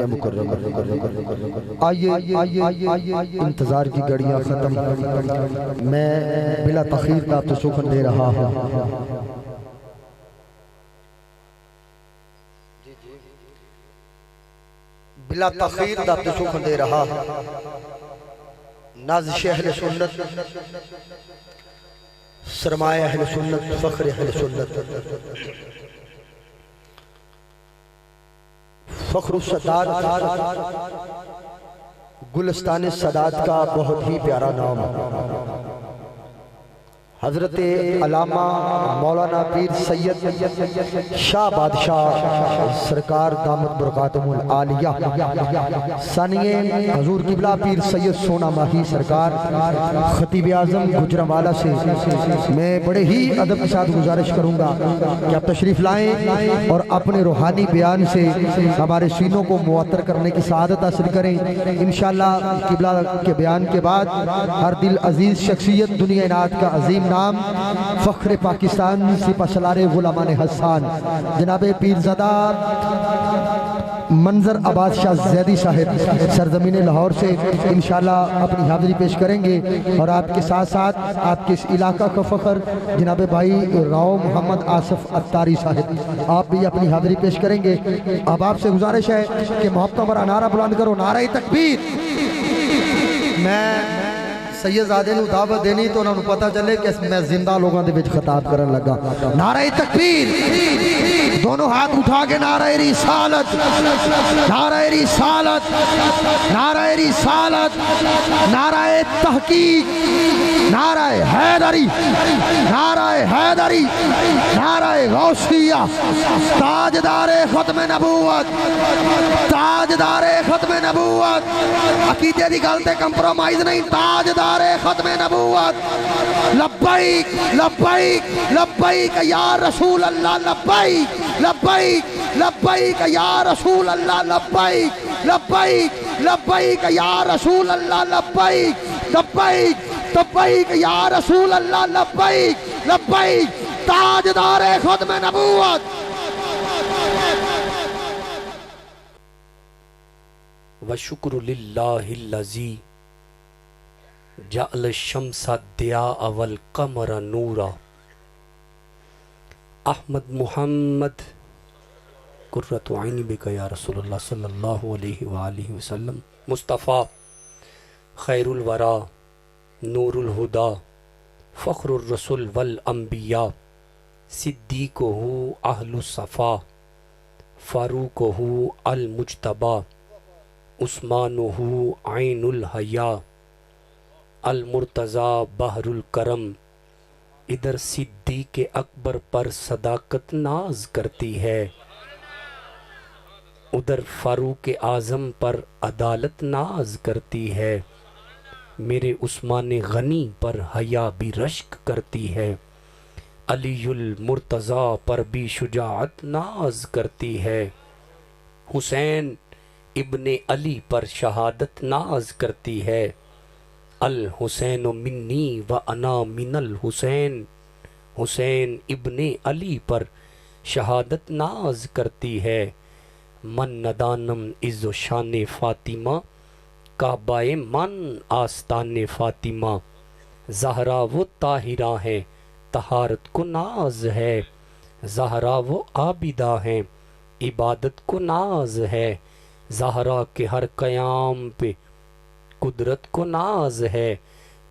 مکہ مکرمہ۔ آئیے انتظار کی گھڑیاں ختم، میں بلا تاخیر آپ سے سخن دے رہا ہوں۔ بلا تاخیر آپ سے سخن دے رہا ہوں۔ نازش اہل سنت، سرمایہ اہل سنت، فخر اہل سنت، فخر السادات، گلستان سادات کا بہت ہی پیارا نام حضرت علامہ مولانا پیر سید شاہ بادشاہ سرکار دامت برکاتہم العالیہ ثانیہ حضور قبلہ پیر سید سونا ماہی سرکار خطیب اعظم گجرانوالہ سے میں بڑے ہی ادب کے ساتھ گزارش کروں گا کہ آپ تشریف لائیں اور اپنے روحانی بیان سے ہمارے سینوں کو معطر کرنے کی سعادت حاصل کریں۔ انشاءاللہ قبلہ کے بیان کے بعد ہر دل عزیز شخصیت دنیا انعاد کا عظیم نام فخر پاکستان سپہ سالار غلامان حسان جناب پیرزادہ منظر عباس شاہ زیدی صاحب سرزمین لاہور سے انشاءاللہ اپنی حاضری پیش کریں گے، اور آپ کے ساتھ ساتھ آپ کے اس علاقہ کا فخر جناب بھائی راؤ محمد آصف اتاری صاحب آپ بھی اپنی حاضری پیش کریں گے۔ اب آپ سے گزارش ہے کہ محبتوں برا نعرہ بلند کرو، نعرہ تکبیر۔ میں سید زادے نو دعوت دینی تو انہوں پتہ چلے کہ میں زندہ لوگوں دے وچ خطاب کرن لگا۔ نعرہ تکبیر، دونوں ہاتھ اٹھا کے نعرہ رسالت، نعرہ رسالت، نعرہ رسالت، نعرہ تحقیق، نعرہ حیدری، نعرہ حیدری، نعرہ غوثیہ، تاجدار ختم نبوت، تاجدار ختم نبوت، عقیدے دی گل تے کمپرومائز نہیں، تاجدار ختم نبوت، لبیک لبیک لبیک یا رسول اللہ، لبیک لبیک لبیک یا رسول اللہ، لبیک لبیک لبیک یا رسول اللہ، لبیک لبیک لبیک یا رسول اللہ، لبیک لبیک تاجدار ختم نبوت۔ وشکر للہ الذی جعل الشمس ضیاء والقمر نورا۔ احمد محمد قرۃ عینی بک یا رسول اللہ صلی اللہ علیہ وآلہ وسلم۔ مصطفیٰ خیر الورا، نور الہدا، فخر الرسل والانبیاء، صدیقہ اہل الصفا، فاروقہ المجتبی، عثمانہ عین الحیا، المرتضی بحر الکرم۔ ادھر صدیق اکبر پر صداقت ناز کرتی ہے، ادھر فاروق اعظم پر عدالت ناز کرتی ہے، میرے عثمان غنی پر حیا بھی رشک کرتی ہے، علی المرتضی پر بھی شجاعت ناز کرتی ہے، حسین ابن علی پر شہادت ناز کرتی ہے، الحسین منی و انا من الحسین۔ حسین ابن علی پر شہادت ناز کرتی ہے، من ندانم عز و شان فاطمہ، کعبہ من آستان فاطمہ، زہرا وہ طاہرہ ہیں طہارت کو ناز ہے، زہرا وہ عابدہ ہیں عبادت کو ناز ہے، زہرا کے ہر قیام پہ قدرت کو ناز ہے،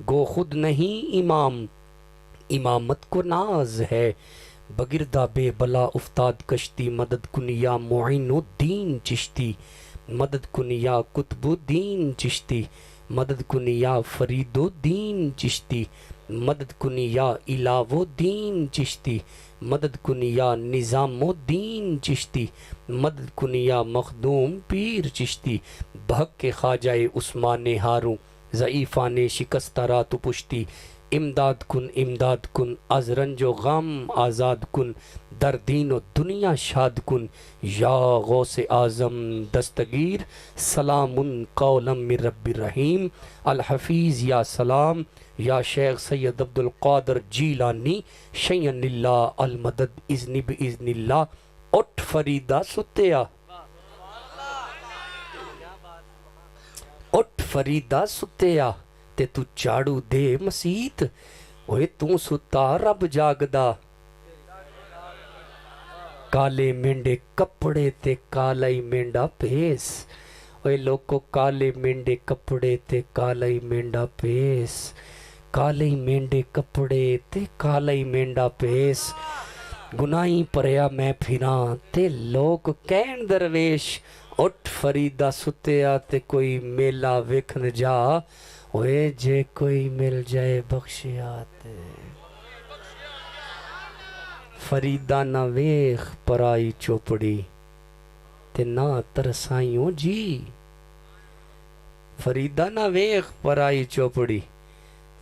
گو خود نہیں امام امامت کو ناز ہے، بگردہ بے بلا افتاد کشتی، مدد کن یا معین الدین چشتی، مدد کن یا قطب الدین چشتی، مدد کن یا فرید الدین چشتی، مدد کن یا الہ الدین چشتی، مدد کن یا نظام الدین چشتی، مدد کن یا مخدوم پیر چشتی، بھگ کے خواجہ عثمان ہاروں ضعیفان شکستہ رات پشتی، امداد کن از رنج و غم آزاد کن، در دین و دنیا شاد کن، یا غوث اعظم دستگیر سلام قولا من رب الرحیم، الحفیظ یا سلام، یا شیخ سید عبدالقادر جیلانی شیئن اللہ المدد اذن باذن اللہ، اٹھ فریدہ ستیا، फरीदा सुत्तिया ते तू झाड़ू दे मसीत, ओए तू सुता रब जागदा। काले मेंढे कपड़े ते काला ही मेंढा भेस, ओए लोको काले मेंढे कपड़े ते काला ही मेंढा भेस, काले ही मेंढे कपड़े ते काला ही मेंढा भेस। गुनाही परया मैं फिरा ते लोक कहन दरवेश, उठ फरीदा सुत्तिया ते कोई मेला वेखन जा, ओए जे कोई मिल जाए बख्शिया ते। फरीदा ना वेख पराई चोपड़ी ते ना तरसाइयों जी, फरीदा ना वेख पराई चोपड़ी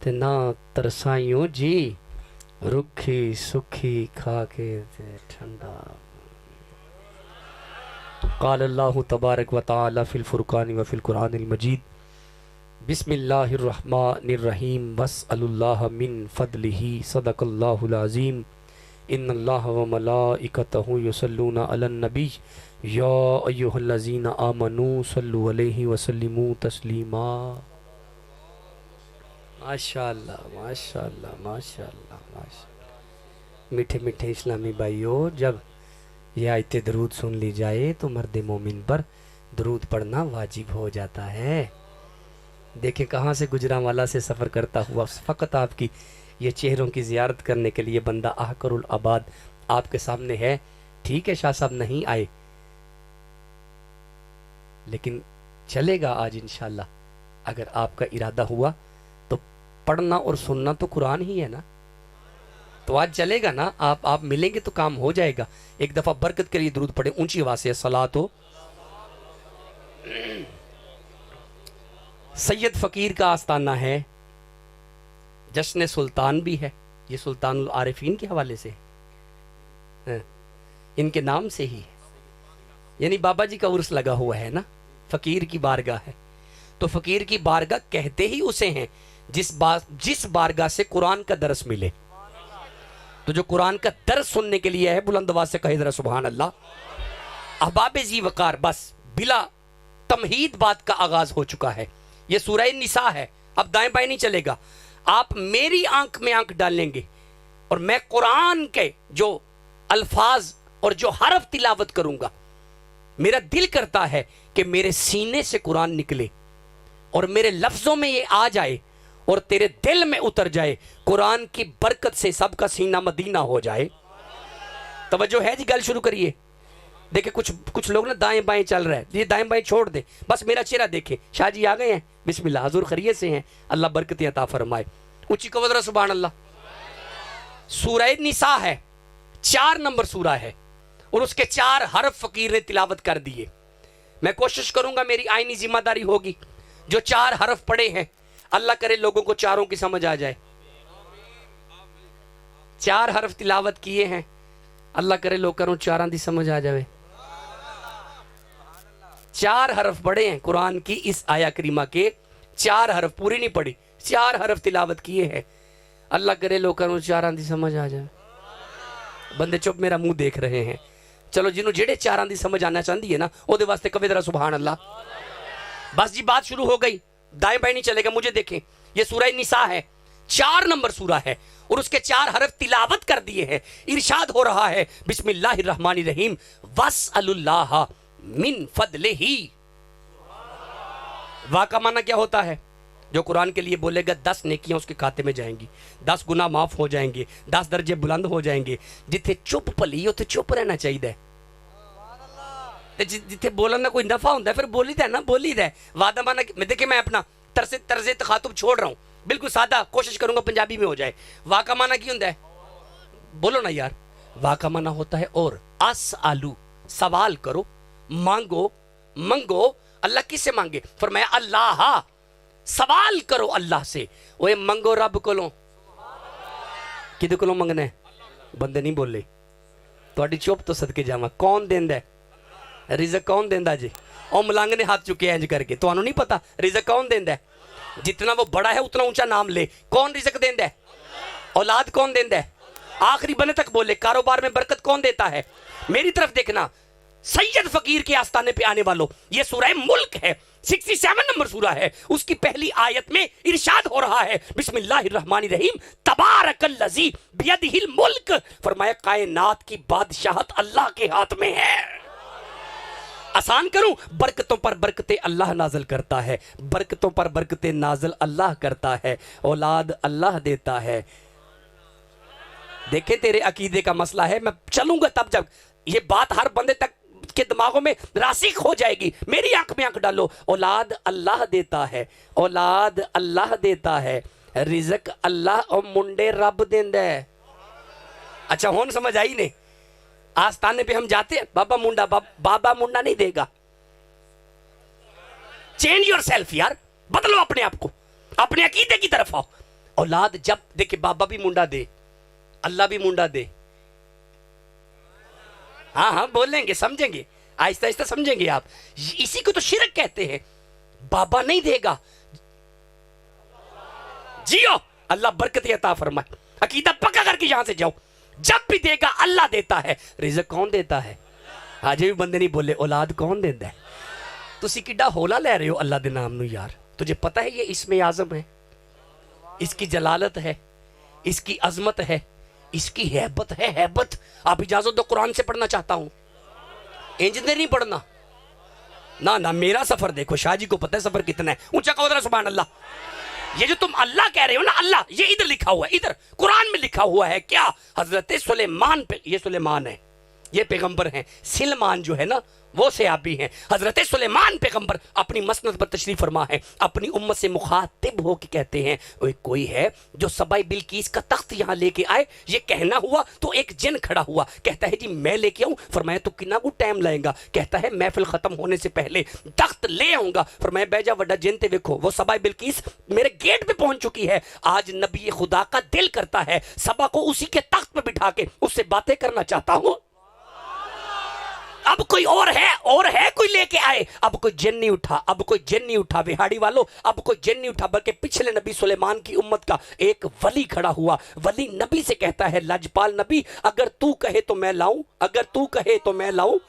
ते ना तरसाइयों जी, रुखी सुखी खा के ठंडा। क़ाल अल्लाहु तबारक व तआला फिल फुरक़ान व फिल कुरानिल मजीद, बिस्मिल्लाहिर रहमानिर रहीम, वस्अलुल्लाह मिन फदलिही, सदक़ल्लाहुल अज़ीम, इन्नल्लाह व मलाइकतहु युसल्लूना अलन नबी, या अय्युहल्लज़ीना आमनू सल्लु अलैहि व सल्लिमू तस्लीमा। माशाअल्लाह माशाअल्लाह माशाअल्लाह माशाअल्लाह। मीठे मीठे इस्लामी भाइयों, जब ये आयते दरूद सुन ली जाए तो मर्द मोमिन पर दरूद पढ़ना वाजिब हो जाता है। देखें कहाँ से गुजरांवाला से सफ़र करता हुआ फ़कत आपकी ये चेहरों की ज़ियारत करने के लिए बंदा आहकरुल आबाद आपके सामने है। ठीक है शाह साहब नहीं आए, लेकिन चलेगा आज इंशाल्लाह। अगर आपका इरादा हुआ तो पढ़ना और सुनना तो कुरान ही है ना, तो आज चलेगा ना। आप मिलेंगे तो काम हो जाएगा। एक दफ़ा बरकत के लिए दुरूद पढ़े ऊंची आवाज़ से, सलातो। सैयद फ़कीर का आस्ताना है, जश्न सुल्तान भी है। ये सुल्तानुल आरिफीन के हवाले से है, इनके नाम से ही है। यानी बाबा जी का उर्स लगा हुआ है ना, फ़कीर की बारगाह है। तो फ़कीर की बारगाह कहते ही उसे हैं जिस बारगाह से कुरान का दरस मिले। तो जो कुरान का दरस सुनने के लिए है, बुलंद आवाज़ से कहे जरा सुभान अल्लाह। अहबाब जी वकार, बस बिला तमहीद बात का आगाज हो चुका है। ये सूरह निसा है, अब दाएं बाएं नहीं चलेगा। आप मेरी आंख में आंख डालेंगे और मैं कुरान के जो अल्फाज और जो हरफ तिलावत करूंगा, मेरा दिल करता है कि मेरे सीने से कुरान निकले और मेरे लफ्जों में ये आ जाए और तेरे दिल में उतर जाए। कुरान की बरकत से सबका सीना मदीना हो जाए। तवज्जो है जी, गल शुरू करिए। देखिए कुछ लोग ना दाएं बाएं चल रहा है, ये दाएं बाएं छोड़ दे, बस मेरा चेहरा देखे। शाह जी आ गए हैं, बिस्मिल्लाह, हजूर खैरियत से हैं, अल्लाह बरकतें अता फरमाए। ऊंची कवदरा सुभान अल्लाह। सूरह निसा है, 4 नंबर सूरा है और उसके 4 हरफ फकीर ने तिलावत कर दिए। मैं कोशिश करूंगा, मेरी आईनी जिम्मेदारी होगी, जो 4 हरफ पढ़े हैं अल्लाह करे लोगों को चारों की समझ आ जाए। 4 हरफ तिलावत किए हैं, अल्लाह करे लोगों चारां दी समझ आ जाए। 4 हरफ पढ़े हैं कुरान की इस आया करीमा के, 4 हरफ, पूरी नहीं पढ़ी, 4 हरफ तिलावत किए हैं, अल्लाह करे लोगों चारां दी समझ आ जाए। बंदे चुप मेरा मुंह देख रहे हैं। चलो जिन्हों जेड़े चारां दी समझ आना चाहती है ना, ओदे वास्ते कवे जरा सुभान अल्लाह। बस जी बात शुरू हो गई, दाएं बाएं नहीं चलेगा, मुझे देखें। ये सूरह निसा है, 4 नंबर सूरा है और उसके 4 हरफ तिलावत कर दिए हैं। इरशाद हो रहा है, बिस्मिल्लाहिर रहमानिर रहीम, वस्अलुल्लाह मिन फदलिही। वाह का माना क्या होता है? जो कुरान के लिए बोलेगा 10 नेकियां उसके खाते में जाएंगी, 10 गुनाह माफ हो जाएंगे, 10 दर्जे बुलंद हो जाएंगे। जिथे चुप भली उत्थे चुप रहना चाहिए। जिथे बोलने कोई नफा होता है फिर बोली दा ना, बोली दा। वादा माना देखिए, मैं अपना तर्ज तखातुब छोड़ रहा हूँ, बिल्कुल सादा कोशिश करूंगा पंजाबी में हो जाए। वाह का माना क्या होता है? बोलो ना यार। वाह का माना होता है और अस आलू, सवाल करो, मांगो। मंगो अल्लाह किससे मांगे? फरमाया अल्लाह, सवाल करो अल्लाह से। ओए मंगो रब कोलों। किदे कोलों मंगना है? बंदे नहीं बोले, थोड़ी चुप तो सदके जावा। कौन देंदा है रिज़्क़? कौन देंदा जी? और मलंग ने हाथ चुके इंज करके, तो नहीं पता रिज़्क़ कौन देंदा है? जितना वो बड़ा है उतना ऊंचा नाम ले। कौन रिज़्क़ देंदा है? औलाद कौन देंदा है? आखिरी बने तक बोले। कारोबार में बरकत कौन देता है? मेरी तरफ देखना। सैयद फकीर के आस्थाने पे आने वालों, ये सूरह मुल्क है, 67 नंबर सूरह है। उसकी पहली आयत में इरशाद हो रहा है बिस्मिल्लाहिर्रहमानिर्रहीम तबारकल्लज़ी बियदिहिल मुल्क, फरमाया कायनात की बादशाहत अल्लाह के हाथ में है। आसान करूं, बरकतों पर बरकतें अल्लाह नाज़िल करता है, बरकतों पर बरकतें नाज़िल अल्लाह करता है, औलाद अल्लाह देता है। देखे तेरे अकीदे का मसला है, मैं चलूंगा तब जब ये बात हर बंदे तक के दिमागों में रासिक हो जाएगी। मेरी आंख में आंख डालो, औलाद अल्लाह देता है, औलाद अल्लाह देता है, रिज़्क अल्लाह और मुंडे रब देंदा है। अच्छा हुन समझ आई ने? आस्थाने पे हम जाते हैं, बाबा मुंडा, बाबा मुंडा नहीं देगा। चेंज योर सेल्फ यार, बदलो अपने आप को, अपने अकीदे की तरफ आओ। औलाद जब देखे बाबा भी मुंडा दे, अल्लाह भी मुंडा दे, हाँ हाँ बोलेंगे, समझेंगे, आहिस्ता आहिस्ता समझेंगे आप। इसी को तो शिरक कहते हैं। बाबा नहीं देगा, जियो, अल्लाह बरकत अता फरमाए। अकीदा पक्का करके यहां से जाओ, जब भी देगा अल्लाह देता है। रिज़्क कौन देता है? आज भी बंदे नहीं बोले औलाद कौन देता है। तुसी किड्डा होला ले रहे हो अल्लाह दे नाम नू यार। तुझे पता है ये इसमें आज़म है, इसकी जलालत है, इसकी अजमत है, इसकी हैबत है, हैबत। आप इजाजत दो, कुरान से पढ़ना चाहता हूं। इंजीनियर नहीं पढ़ना ना, ना मेरा सफर देखो, शाह जी को पता है सफर कितना है। ऊंचा कहो जरा सुभान अल्लाह। ये जो तुम अल्लाह कह रहे हो ना, अल्लाह, ये इधर लिखा हुआ है, इधर कुरान में लिखा हुआ है क्या? हजरत सुलेमान पे, ये सुलेमान है, ये पैगंबर हैं। सिलमान जो है ना वो सहाबी हैं। हजरत सुलेमान पैगंबर अपनी मसनद पर तशरीफ फरमा है, अपनी उम्मत से मुखातिब हो के कहते हैं, कोई है जो सबाई बिल्कीस का तख्त यहाँ लेके आए। ये कहना हुआ तो एक जिन खड़ा हुआ, कहता है जी मैं लेके आऊं। फरमाया तो कितना को टाइम लगेगा? कहता है महफिल खत्म होने से पहले तख्त ले आऊंगा। फरमाया बैजा वड्डा जिन ते देखो, वो सबाई बिल्कीस मेरे गेट पे पहुंच चुकी है। आज नबी खुदा का दिल करता है सबा को उसी के तख्त पे बिठा के उससे बातें करना चाहता हूं। अब कोई और है कोई लेके आए। अब कोई जिन नहीं उठा, अब कोई जिन नहीं उठा विहाड़ी वालों, अब कोई जिन नहीं उठा, बल्कि पिछले नबी सुलेमान की उम्मत का एक वली खड़ा हुआ। वली नबी से कहता है, लजपाल नबी अगर तू कहे तो मैं लाऊं, अगर तू कहे तो मैं लाऊं।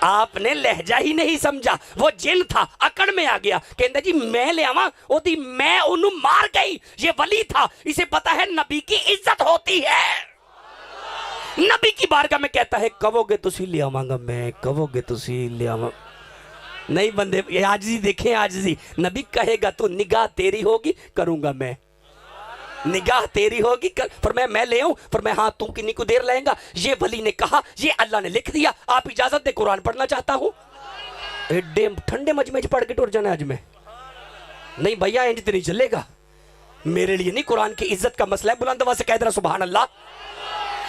आपने लहजा ही नहीं समझा, वो जिन था अकड़ में आ गया, कहता जी मैं ले आवा, ओदी मैं ओनू मार गई। ये वली था, इसे पता है नबी की इज्जत होती है। नबी की बारगाह में कहता है कहोगे तुसी ले आवांगा मैं, कहोगे तुसी ले आवा। नहीं बंदे ये आजिज़ी देखें, आजिज़ी। नबी कहेगा तो निगाह तेरी होगी, करूंगा मैं, निगाह तेरी होगी कर। फरमाया मैं ले आऊं? फरमाया हाँ, तू कितनी को देर लाएगा? ये वली ने कहा, ये अल्लाह ने लिख दिया, आप इजाजत दे कुरान पढ़ना चाहता हूं। एडे ठंडे मजमे च पढ़ के टुर जाना आज में। नहीं भैया इंज तो नहीं चलेगा, मेरे लिए नहीं, कुरान की इज्जत का मसला है। बुलंद आवाज से कह दे रहा सुभान अल्लाह।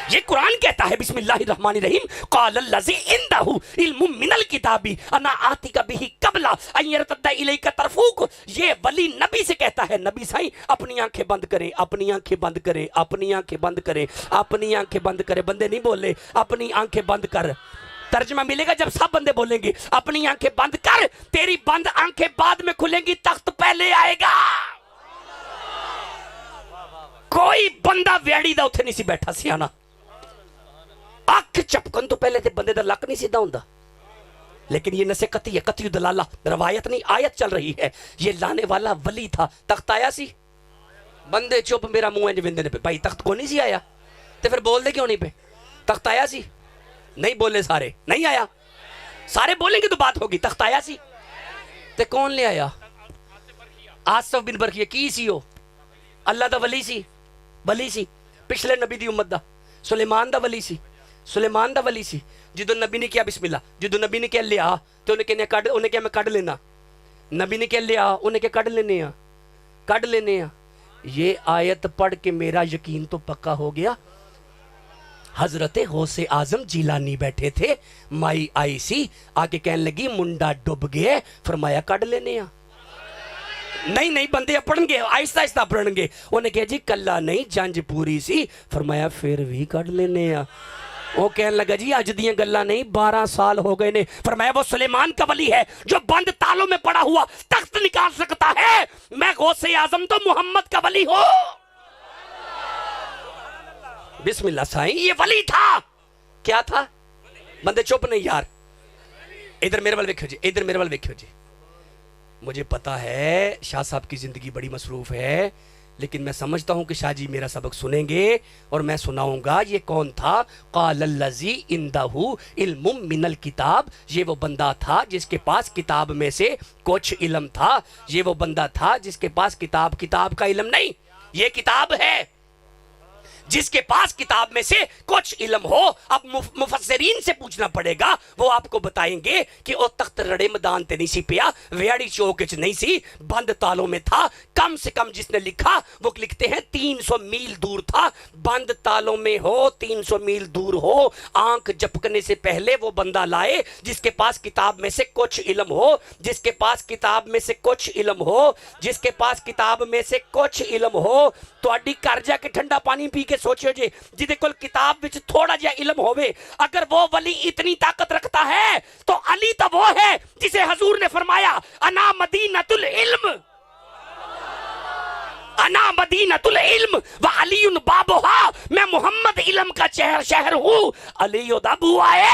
ये कुरान कहता है बिस्मिल्लाहिर्रहमानिर्रहीम क़ालल्लज़ी इंदहु इल्मुम मिनल किताबी अना आतिका बिही क़ब्ला अन यरतद्दा इलैका तरफुक। ये वली नबी से कहता है, नबी साईं अपनी आंखें बंद करें, अपनी आंखें बंद करें, अपनी आंखें बंद करें, अपनी आंखें बंद करें। बंदे नहीं बोले अपनी आंखें बंद कर, तर्जमा मिलेगा जब सब बंदे बोलेंगे अपनी आंखें बंद कर। तेरी बंद आंखें बाद में खुलेंगी, तख्त पहले आएगा। कोई बंदा वेड़ी दा उत्थे नहीं सी बैठा सियाना, अख चपकन तो पहले ते बंदे दा लक नहीं सीधा हुंदा। लेकिन ये नसे कती है, कती दलाला, रवायत नहीं आयत चल रही है। ये लाने वाला वली था, तख्त आया सी, बंदे चुप, मेरा मुंह इंज विंदे ने पे, भाई तख्त को नहीं सी आया ते फिर बोल दे क्यों नहीं पे? तख्त आया सी, नहीं बोले सारे, नहीं आया, सारे बोलेंगे तो बात होगी। तख्त आया सी ते कौन ले आया? आसिफ बिन बरखिया की सी, ओ अल्लाह दा वली सी, वली सी, पिछले नबी दी उम्मत दा, सुलेमान दा वली सी, सुलेमान दा वली सी। जिदों नबी ने किया बिस्मिल्लाह, जिदों नबी ने क्या लिया तो उन्हें कहने कड, उन्हें क्या मैं कड लेना, नबी ने क्या लिया उन्हें क्या कड लेने आ, कड लेने आ। ये आयत पढ़ के मेरा यकीन तो पक्का हो गया। हजरत गौसे आजम जिलानी बैठे थे, माई आई सी, आके कहने लगी मुंडा डूब गया, फरमाया कड लेने आ। नहीं नहीं बंदे पढ़नगे, आहिस्ता आहिस्ता पढ़नगे। उन्हें कहा जी कला नहीं जंज पूरी सी, फरमाया फिर भी कढ़ लेने आ। वो कहने लगा जी अज दियां गल्लां नहीं, 12 साल हो गए ने। फरमाया वो सुलेमान का वली है जो बंद तालों में पड़ा हुआ तख्त निकाल सकता है। मैं गौसे आजम तो मोहम्मद का वली हूं। बिस्मिल्लाह साईं, ये वली था, क्या था? बंदे चुप नहीं यार, इधर मेरे वाल देखो जी, इधर मेरे वाल देखो जी। मुझे पता है शाह साहब की ज़िंदगी बड़ी मसरूफ़ है, लेकिन मैं समझता हूँ कि शाह जी मेरा सबक सुनेंगे और मैं सुनाऊंगा ये कौन था। क़ालल्लज़ी इंदहु इल्मुम मिनल किताब, ये वो बंदा था जिसके पास किताब में से कुछ इल्म था। ये वो बंदा था जिसके पास किताब का इल्म नहीं, ये किताब है जिसके पास किताब में से कुछ इल्म हो। अब मुफस्सिरीन से पूछना पड़ेगा, वो आपको बताएंगे कि ओ तख्त रड़े मैदान ते नहीं सी पिया, वेड़ी चौक च नहीं सी, बंद तालों में था। कम से कम जिसने लिखा वो लिखते हैं 300 मील दूर था। बंद तालों में हो, 300 मील दूर हो, आंख झपकने से पहले वो बंदा लाए जिसके पास किताब में से कुछ इल्म हो, जिसके पास किताब में से कुछ इल्म हो, जिसके पास किताब में से कुछ इल्म हो। तो अड्डी कर जाके ठंडा पानी पी के सोचो जी, जिदे कोल किताब विच थोड़ा जिहा इल्म होवे, अगर वो वली इतनी ताकत रखता है तो अली तो वो है जिसे हजूर ने फरमाया अना मदीनतुल इल्म, अना मदीनतुल इल्म व अलीयुन बाबुहा, मैं मोहम्मद इल्म का शहर हूं, अली ओदा बुआ है।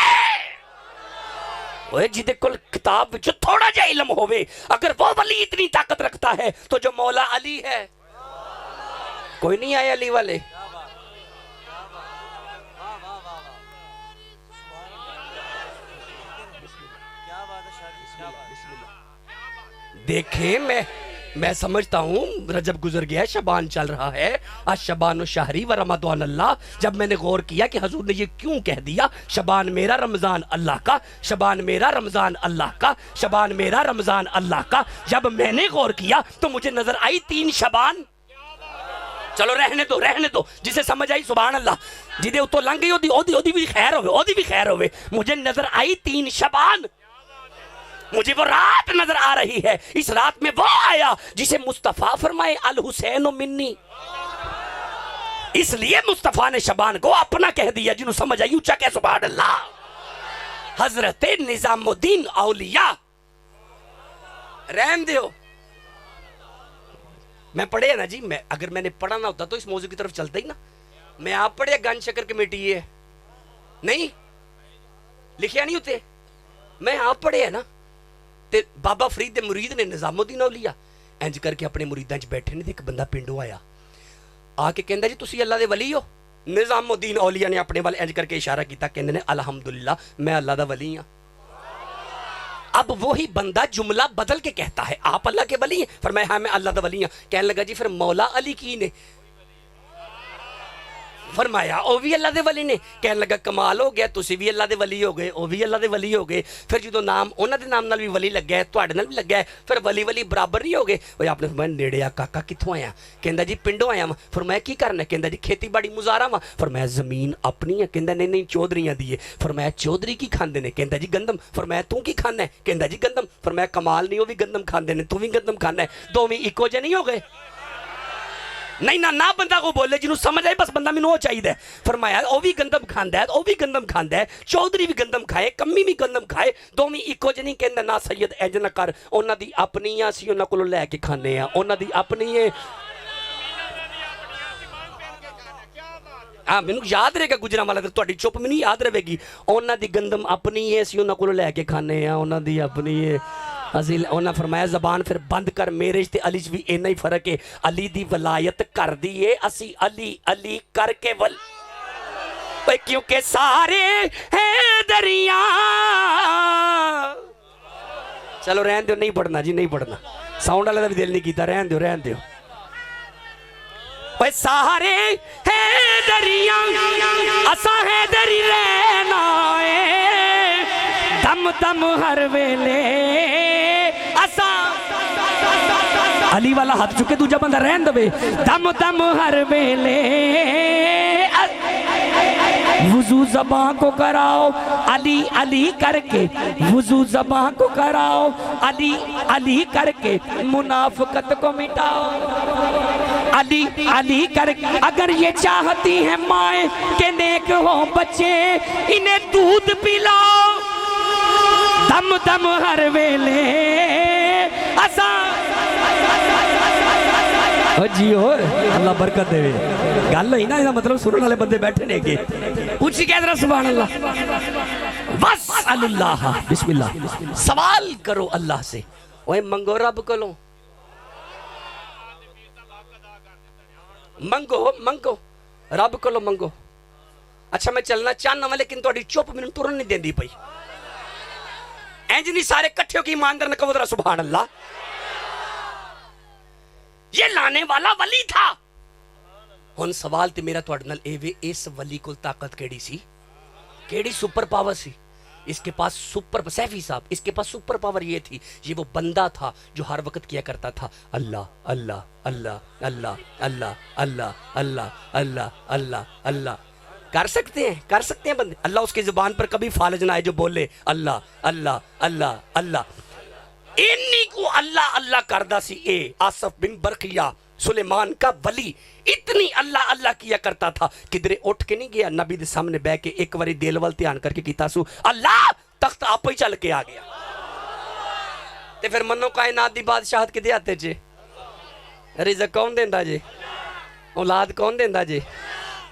ओए जिदे कोल किताब विच थोड़ा जिहा इल्म होवे, अगर वो वली इतनी ताकत रखता है तो जो मौला अली है। कोई नहीं आए अली वाले? देखें, मैं समझता हूँ रजब गुजर गया, शबान चल रहा है, आज शबान शाहरी व रमज़ान अल्लाह। जब मैंने गौर किया कि हजूर ने ये क्यों कह दिया, शबान मेरा रमज़ान अल्लाह का, शबान मेरा रमज़ान अल्लाह का, शबान मेरा रमज़ान अल्लाह का, जब मैंने गौर किया तो मुझे नजर आई 3 शबान। चलो रहने दो, जिसे समझ आई सुभान अल्लाह, जिदे उतो लंघ गई ओदी भी खैर होवे, ओदी भी खैर होवे। मुझे नजर आई 3 शबान, मुझे वो रात नजर आ रही है। इस रात में वो आया जिसे मुस्तफा फरमाए अल हुसैन मिन्नी, इसलिए मुस्तफा ने शबान को अपना कह दिया। जिन्हों समझ आई ऊंचा कह सुभान अल्लाह। हजरत निजामुद्दीन औलिया, रहन दो। मैं पढ़े ना जी, मैं अगर मैंने पढ़ा ना होता तो इस मौजू की तरफ चलता ही ना। मैं आप पढ़े गन शकर कमेटी है नहीं लिखिया नहीं होते, मैं आप पढ़े है ना। ते बाबा फरीद दे मुरीद ने निजामुद्दीन औलिया इंज करके अपने मुरीदां च बैठे ने, एक बंदा पिंडों आया, आके कहंदा जी तुसी अल्लाह दे वली हो। निजामुद्दीन औलिया ने अपने वाल इंज करके इशारा किया, कहंदे ने अल्हम्दुलिल्लाह मैं अल्लाह दा वली हां। अब वही बंदा जुमला बदल के कहता है आप अल्लाह के वली हैं, फरमाया हाँ मैं अल्लाह दा वली हां। कहने लगा जी फिर मौला अली की ने? फरमाया ओ भी अल्लाह दे वली ने। कहने लगा कमाल हो गया, तुसी भी अल्लाह दे वली हो गए, ओ भी अल्लाह दे वली हो गए। फिर जो नाम उन्हां दे नाम नाल भी वली लग गया, तुहाडे नाल भी लग गया, फिर वली वली बराबर नहीं हो गए। ओए आपने फरमाया नेड़े आ काका, कित्थों आया? कहंदा जी पिंडों आया वां। फरमाया की करना? कहंदा जी खेतीबाड़ी मुजारा वां। फरमाया जमीन अपनी है? कहंदा नहीं नहीं चौधरीयां दी है। फरमाया चौधरी की खांदे ने? कहंदा जी गंदम। फरमाया तू की खाना है? कहंदा जी गंदम। फरमाया कमाल नहीं, वो भी गंदम खांदे ने, तू भी गंदम खाना है, दोवें इको जे नहीं हो गए? नहीं ना बंदा को बोले जिन्हों समझ आए, बस बंदा मैनू चाहिए। फरमाया ओ भी गंदम खांदा है, ओ भी गंदम खांदा है, चौधरी भी गंदम खाए, कम्मी भी गंदम खाए, दोवें इको जे नहीं। कहंदा ना सैयद इंज ना कर, उन्हां दी अपनी आ, असीं उन्हां कोलों लै के खाने आ, उन्हां दी अपनी है। हाँ मैनू याद रहेगा गुजरांवाला, तुहाडी चुप मैनू याद रहेगी। उन्हां दी गंदम अपनी है, असीं उन्हां कोलों लै के खाने आ, उन्हां दी अपनी है। उन्हें फरमाया जबान फिर बंद कर, मेरे ते अली भी इन्ना ही फर्क है। अली दी वलायत कर दी है, असी अली अली करके वल, क्योंकि सारे हैं दरिया। चलो रहन दो, नहीं पढ़ना जी, नहीं पढ़ना, साउंड वाले का भी दिल नहीं किया, रहन दो रहन दो। सारे हैं दरिया असा है दरी रहना है, दम दम हर वेले असा। अली वाला हाथ चुके दूजा बंदा रहन दे, दम दम हर वेले वुजू ज़बां को कराओ अली अली करके, वुजू ज़बां को कराओ अली अली करके, मुनाफिकत को मिटाओ अली अली करके। अगर ये चाहती है माए के नेक हो बच्चे, इन्हें दूध पिलाओ दम दम हर वेले असा। جی ہو اللہ برکت دے گل ہوئی نا یہ مطلب سننے والے بندے بیٹھے نے کہ اونچی کہہ رہا سبحان اللہ واسأل اللہ بسم اللہ سوال کرو اللہ سے اوے منگو رب کولوں منگو رب کولوں منگو اچھا میں چلنا چاہنا ہوں لیکن تہاڈی چپ مینوں ترن نہیں دیندی پئی اینج نہیں سارے کٹھے ہو کے ایماندار نے کہو ذرا سبحان اللہ یہ لانے والا ولی تھا ہن سوال تے میرا تہاڈے نال اے وے اس ولی کول طاقت کیڑی سی کیڑی سپر پاور سی اس کے پاس سپر سیفی صاحب اس کے پاس سپر پاور یہ تھی یہ وہ بندہ تھا جو ہر وقت کیا کرتا تھا اللہ اللہ اللہ اللہ اللہ اللہ اللہ اللہ اللہ اللہ کر سکتے ہیں بندے اللہ اس کی زبان پر کبھی فالج نہ آئے جو بولے اللہ اللہ اللہ اللہ انی کو اللہ اللہ کردہ سی اے آصف بن برقیہ سلیمان کا ولی اتنی اللہ اللہ کیا کرتا تھا کدھرے اٹھ کے نہیں گیا نبی دے سامنے بے کے ایک واری دل وال دھیان کر کے کیتا سو اللہ تخت آپ ہی چل کے آ گیا تے پھر منو کائنات دی بادشاہت کدے آتے جے رزق کون دیندا جے اولاد کون دیندا جے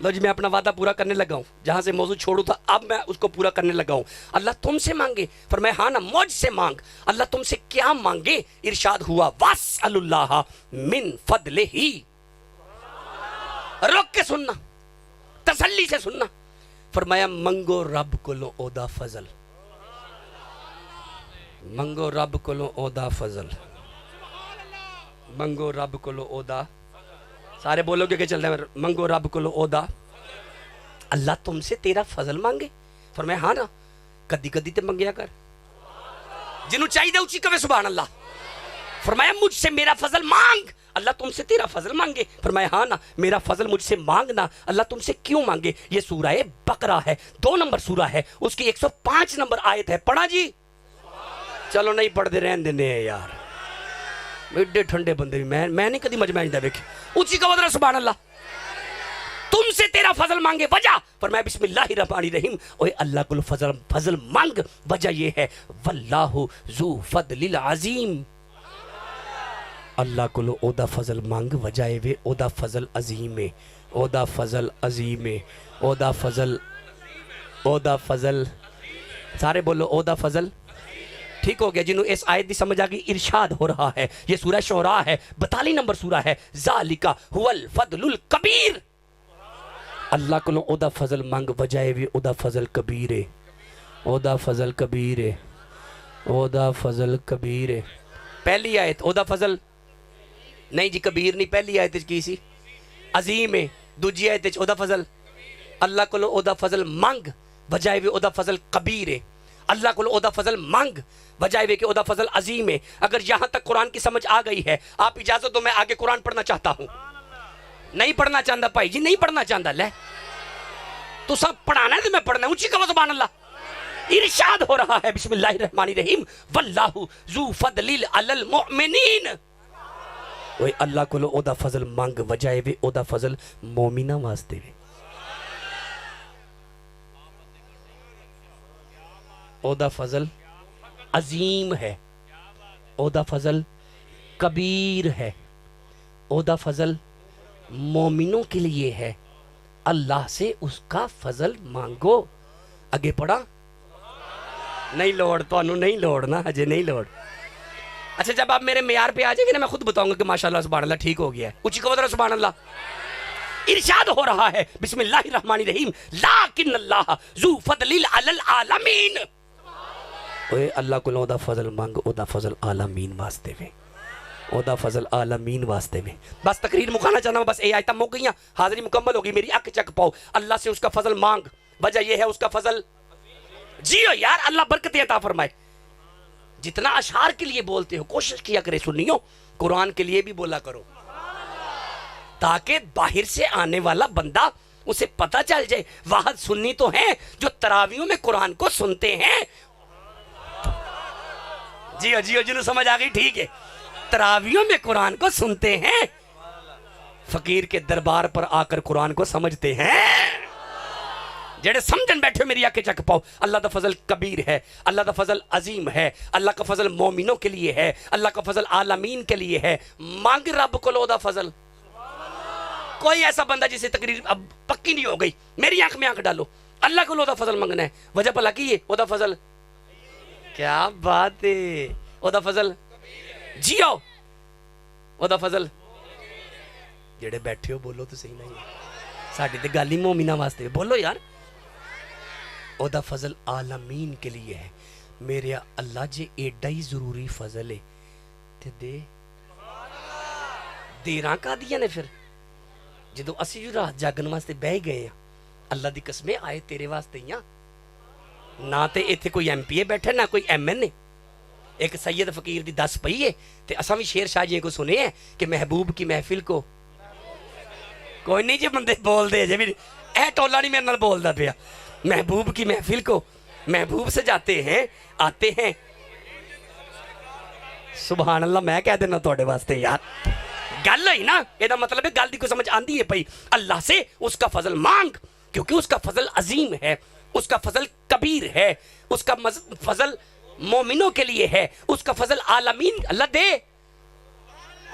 لو جی میں اپنا وعدہ پورا کرنے لگا ہوں جہاں سے موضوع چھوڑوں تھا اب میں اس کو پورا کرنے لگا ہوں اللہ تم سے مانگے فرمایا ہاں نا مجھ سے مانگ اللہ تم سے کیا مانگے ارشاد ہوا واسأل اللہ من فضلہ روک کے سننا تسلی سے سننا فرمایا منگو رب کولوں اودا فضل منگو رب کولوں اودا فضل منگو رب کولوں اودا سارے بولو گے کہ چل رہے ہیں منگو رب کولوں اودا اللہ تم سے تیرا فضل مانگے فرمایا ہاں نا کدی کدی تے منگیا کر جنہوں چاہیے دے اچھی کہے سبحان اللہ فرمایا مجھ سے میرا فضل مانگ اللہ تم سے تیرا فضل مانگے فرمایا ہاں نا میرا فضل مجھ سے مانگنا اللہ تم سے کیوں مانگے یہ سورہ بقرہ ہے 2 نمبر سورہ ہے اس کی 105 نمبر آیت ہے پڑھا جی چلو نہیں پڑھ دے رہن دینے ہیں یار ایڈے ٹھنڈے بندے بھی میں نہیں کدی مجمع دا ویکھے اونچی کہو ذرا سبحان اللہ تم سے تیرا فضل مانگے وجہ فرمایا بسم اللہ الرحمن الرحیم اوے اللہ کو فضل مانگ وجہ یہ ہے واللہ ذو فضل العظیم اللہ کو اودا فضل مانگ وجہ وے اودا فضل عظیم ہے اودا فضل عظیم ہے اودا فضل سارے بولو اودا فضل ٹھیک ہو گیا جنہوں اس آیت دی سمجھ آگئی ارشاد ہو رہا ہے یہ سورہ شعراء ہے 42 نمبر سورہ ہے ذالک هو الفضل الکبیر اللہ کو اودا فضل مانگ وجائے بھی اودا فضل کبیر ہے اودا فضل کبیر ہے اودا فضل کبیر ہے پہلی آیت اودا فضل نہیں جی کبیر نہیں پہلی آیت کی سی عظیم ہے دوجی آیت اودا فضل اللہ کو اودا فضل مانگ وجائے بھی اودا فضل کبیر ہے اللہ کو اودا فضل مانگ وجائے بھی کہ اودا فضل عظیم ہے اگر یہاں تک قرآن کی سمجھ آ گئی ہے آپ اجازت دو میں آگے قرآن پڑھنا چاہتا ہوں نہیں پڑھنا چاہتا بھائی جی نہیں پڑھنا چاہتا لے تو سب پڑھانا ہے تو میں پڑھنا ہے اونچی کہو سبحان اللہ ارشاد ہو رہا ہے بسم اللہ الرحمن الرحیم واللہ ذو فضل علی المؤمنین اوے اللہ کو اودا فضل مانگ وجائے بھی اودا فضل مومنہ واسطے بھی اودا فضل عظیم ہے اودا فضل کبیر ہے اودا فضل مومنوں کے لیے ہے اللہ سے اس کا فضل مانگو آگے پڑھا نہیں لوڑ تو انہوں نہیں لوڑ نا ہجے نہیں لوڑ اچھا جب آپ میرے معیار پہ آ جائیں گے نا میں خود بتاؤں گا کہ ماشاءاللہ سبحان اللہ ٹھیک ہو گیا ہے اونچی کہو ذرا سبحان اللہ ارشاد ہو رہا ہے بسم اللہ الرحمن الرحیم لیکن اللہ ذو فضل علی العالمین اوے اللہ کو اودا فضل مانگ اودا فضل عالمین واسطے میں اودا فضل عالمین واسطے میں بس تقریر مکانا چاہنا بس اے آیتہ مک گئیاں حاضری مکمل ہوگی میری اک چک پاؤ اللہ سے اس کا فضل مانگ وجہ یہ ہے اس کا فضل جیو یار اللہ برکت عطا فرمائے جتنا اشعار کے لیے بولتے ہو کوشش کیا کرے سنیو قرآن کے لیے بھی بولا کرو تاکہ باہر سے آنے والا بندہ اسے پتہ چل جائے واحد سنی تو ہیں جو تراویوں میں قرآن کو سنتے ہیں جیو جیو جنہوں سمجھ آگئی ٹھیک ہے تراویوں میں قرآن کو سنتے ہیں فقیر کے دربار پر آ کر قرآن کو سمجھتے ہیں جڑے سمجھن بیٹھے میری آنکھیں چک پاؤ اللہ دا فضل کبیر ہے اللہ دا فضل عظیم ہے اللہ کا فضل مومنوں کے لیے ہے اللہ کا فضل عالمین کے لیے ہے مانگ رب کو لو دا فضل کوئی ایسا بندہ جسے تقریر اب پکی نہیں ہو گئی میری آنکھ میں آنکھ ڈالو اللہ کو دا فضل منگنا ہے وجہ بھلا کی ہے دا فضل کیا بات ہے دا فضل جیو دا فضل جڑے بیٹھے ہو بولو تو صحیح نہیں ہے ساڈی تے گل ہی مومناں واسطے بولو یار دا فضل عالمین کے لیے ہے میرے اللہ جے ایڈا ہی ضروری فضل ہے تے دے دیراں کا دیا نے پھر جدو اسی جو رات جاگن واسطے بہ گئے ہیں اللہ دی قسمیں آئے تیرے واسطے ہی نہ تے ایتھے کوئی ایم پی اے بیٹھے نہ کوئی ایم این اے ایک سید فقیر دی 10 پئی ہے تے اساں بھی شیر شاہ جی کو سنے ہیں کہ محبوب کی محفل کو کوئی نہیں جی بندے بول دے جی اے ٹولا نہیں میرے نال بولدا پیا محبوب کی محفل کو محبوب سے جاتے ہیں آتے ہیں سبحان اللہ میں کہہ دینا توڑے واسطے یار گل ہوئی نا یہ مطلب ہے گل دی کو سمجھ آندی ہے پئی اللہ سے اس کا فضل مانگ کیونکہ اس کا فضل عظیم ہے اس کا فضل کبیر ہے اس کا فضل مومنوں کے لیے ہے اس کا فضل عالمین اللہ دے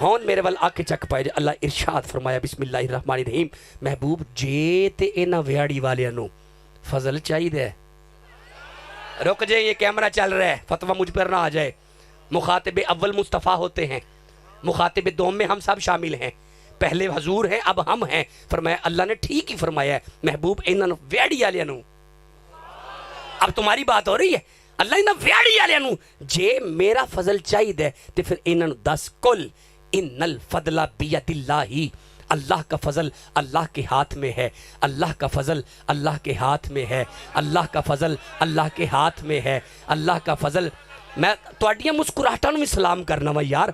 ہون میرے وال آکے چک پائے اللہ ارشاد فرمایا بسم اللہ الرحمن الرحیم محبوب جے تے اینا ویاڑی والے انو فضل چاہی دے رک جائے یہ کیمرہ چل رہا ہے فتوہ مجھ پر نہ آ جائے مخاطب اول مصطفیٰ ہوتے ہیں مخاطب دوم میں ہم سب شامل ہیں پہلے حضور ہیں اب ہم ہیں فرمایا اللہ نے ٹھیک ہی فرمایا ہے محبوب انہوں ویڑی آلے انہوں اب تمہاری بات ہو رہی ہے اللہ انہوں ویڑی آلے انہوں جے میرا فضل چاہی دے تو پھر انہوں 10 کل ان الفضل بیت اللہ اللہ کا فضل اللہ کے ہاتھ میں ہے اللہ کا فضل اللہ کے ہاتھ میں ہے اللہ کا فضل اللہ کے ہاتھ میں ہے اللہ کا فضل میں توڑیاں مسکراہٹاں میں سلام کرنا وا یار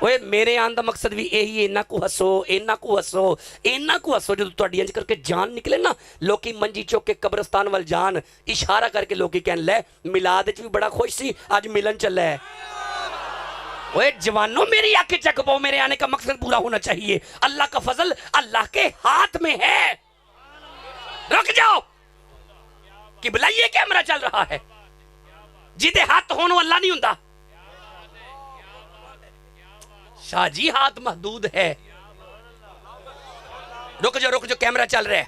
اوے میرے آن دا مقصد بھی یہی ہے اینا کو ہسو اینا کو ہسو اینا کو ہسو جو توڑیاں کر کے جان نکلے نا لوکی منجی چوک کے قبرستان وال جان اشارہ کر کے لوکی کہن لے میلاد وچ بھی بڑا خوش سی آج ملن چلا ہے اوے جوانوں میری آنکھیں چک پاؤ میرے آنے کا مقصد پورا ہونا چاہیے اللہ کا فضل اللہ کے ہاتھ میں ہے رک جاؤ قبلہ یہ کیمرہ چل رہا ہے جیدے ہاتھ ہونو اللہ نہیں ہوندہ شاہ جی ہاتھ محدود ہے رک جو کیمرہ چل رہا ہے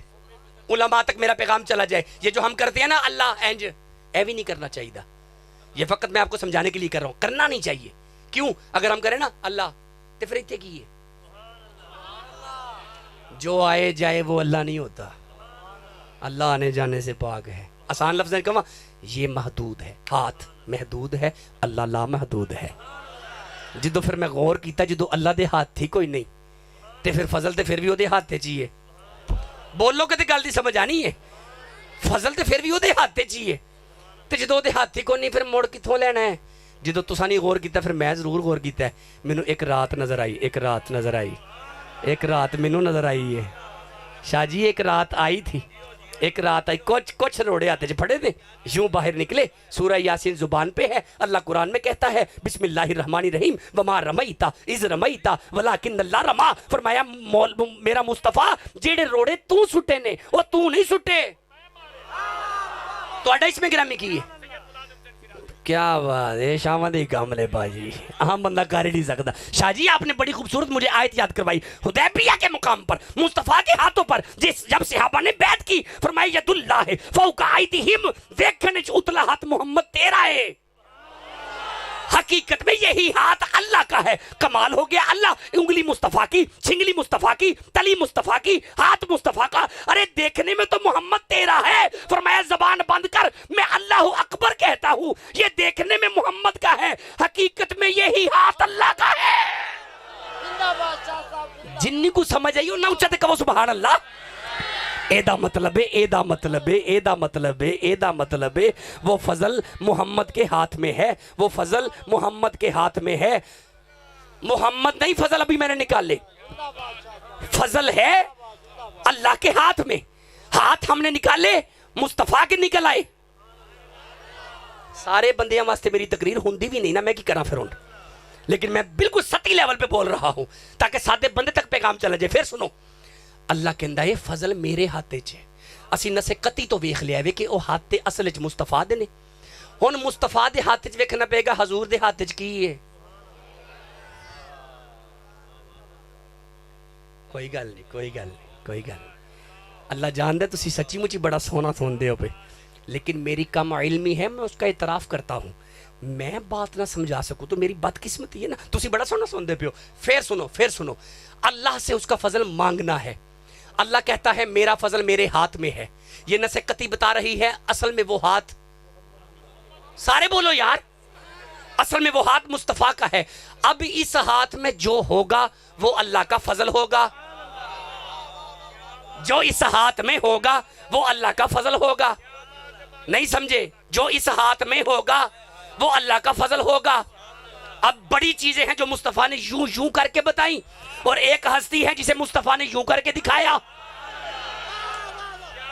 علماء تک میرا پیغام چلا جائے یہ جو ہم کرتے ہیں نا اللہ اینج اے بھی نہیں کرنا چاہیے یہ فقط میں آپ کو سمجھانے کے لیے کر رہا ہوں کرنا نہیں چاہیے کیوں اگر ہم کریں نا اللہ تفریتے کی ہے جو آئے جائے وہ اللہ نہیں ہوتا اللہ آنے جانے سے پاک ہے آسان لفظ نے کہا یہ محدود ہے ہاتھ محدود ہے اللہ لا محدود ہے جدو پھر میں غور کیتا جدو اللہ دے ہاتھ تھی کوئی نہیں تے پھر فضل تے پھر بھی وہ دے ہاتھ تے چاہیے بولو کہ تے گل دی سمجھ آنی ہے فضل تے پھر بھی وہ دے ہاتھ تے چاہیے تے جدو دے ہاتھ تھی کوئی نہیں پھر موڑ کتھوں لینا ہے جدو تسا نہیں غور کیتا پھر میں ضرور غور کیتا ہے مینوں ایک رات نظر آئی ایک رات مینوں نظر آئی ہے شاہ جی ایک رات آئی تھی ایک رات آئی کچھ روڑے آتے جو پڑھے تھے یوں باہر نکلے سورہ یاسین زبان پہ ہے اللہ قرآن میں کہتا ہے بسم اللہ الرحمن الرحیم وما رمیتا اذ رمیتا ولیکن اللہ رما فرمایا میرا مصطفیٰ جیڑے روڑے تو سٹے نے وہ تو نہیں سٹے تو اڈا اس میں گرامی کی ہے کیا بات ہے شامدی کاملے باجی ہم بندہ کر ہی نہیں سکتا شاہ جی آپ نے بڑی خوبصورت مجھے آیت یاد کروائی حدیبیہ کے مقام پر مصطفیٰ کے ہاتھوں پر جب صحابہ نے بیعت کی فرمایا ید اللہ فوق ایدیہم دیکھنے اتلا ہاتھ محمد تیرا ہے حقیقت میں یہی ہاتھ اللہ کا ہے کمال ہو گیا اللہ انگلی مصطفیٰ کی چھنگلی مصطفیٰ کی تلی مصطفیٰ کی ہاتھ مصطفیٰ کا ارے دیکھنے میں تو محمد تیرا ہے فرمایا زبان بند کر میں اللہ اکبر کہتا ہوں یہ دیکھنے میں محمد کا ہے حقیقت میں یہی ہاتھ اللہ کا ہے جنی کو سمجھ آئیو نہ اچھتے کہو سبحان اللہ ایدہ مطلب ہے وہ فضل محمد کے ہاتھ میں ہے وہ فضل محمد کے ہاتھ میں ہے محمد نہیں فضل ابھی میں نے نکال لے فضل ہے اللہ کے ہاتھ میں ہاتھ ہم نے نکالے مصطفیٰ کے نکل آئے سارے بندیاں واسطے میری تقریر ہوندی بھی نہیں نا میں کی کرا پھر لیکن میں بالکل سطحی لیول پہ بول رہا ہوں تاکہ سادے بندے تک پیغام چلا جائے پھر سنو اللہ کہندا ہے فضل میرے ہاتھے چ اسی نسے قطعی تو ویکھ لیا وے کہ او ہاتھ اصل وچ مصطفیٰ دے نے ہن مصطفیٰ دے ہاتھ وچ ویکھنا پے گا حضور دے ہاتھ وچ کی ہے कोई गल नहीं, कोई गल नहीं, कोई गल नहीं। अल्लाह जानदा तुसी सच्ची मुची बड़ा सोहना सुनदे हो पे, लेकिन मेरी कम इल्मी है, मैं उसका इतराफ़ करता हूँ। मैं बात ना समझा सकूँ तो मेरी बदकिस्मती है ना। तुसी बड़ा सोहना सुनदे पे हो। फिर सुनो, फिर सुनो, अल्लाह से उसका फजल मांगना है। अल्लाह कहता है मेरा फजल मेरे हाथ में है। ये नसेकती बता रही है असल में वो हाथ, सारे बोलो यार, असल में वो हाथ मुस्तफ़ा का है। अब इस हाथ में जो होगा वो अल्लाह का फजल होगा, जो इस हाथ में होगा वो अल्लाह का फजल होगा। नहीं समझे? जो इस हाथ में होगा वो अल्लाह का फजल होगा। अब बड़ी चीजें हैं जो मुस्तफ़ा ने यूं यूं करके बताई, और एक हस्ती है जिसे मुस्तफ़ा ने यूं करके दिखाया।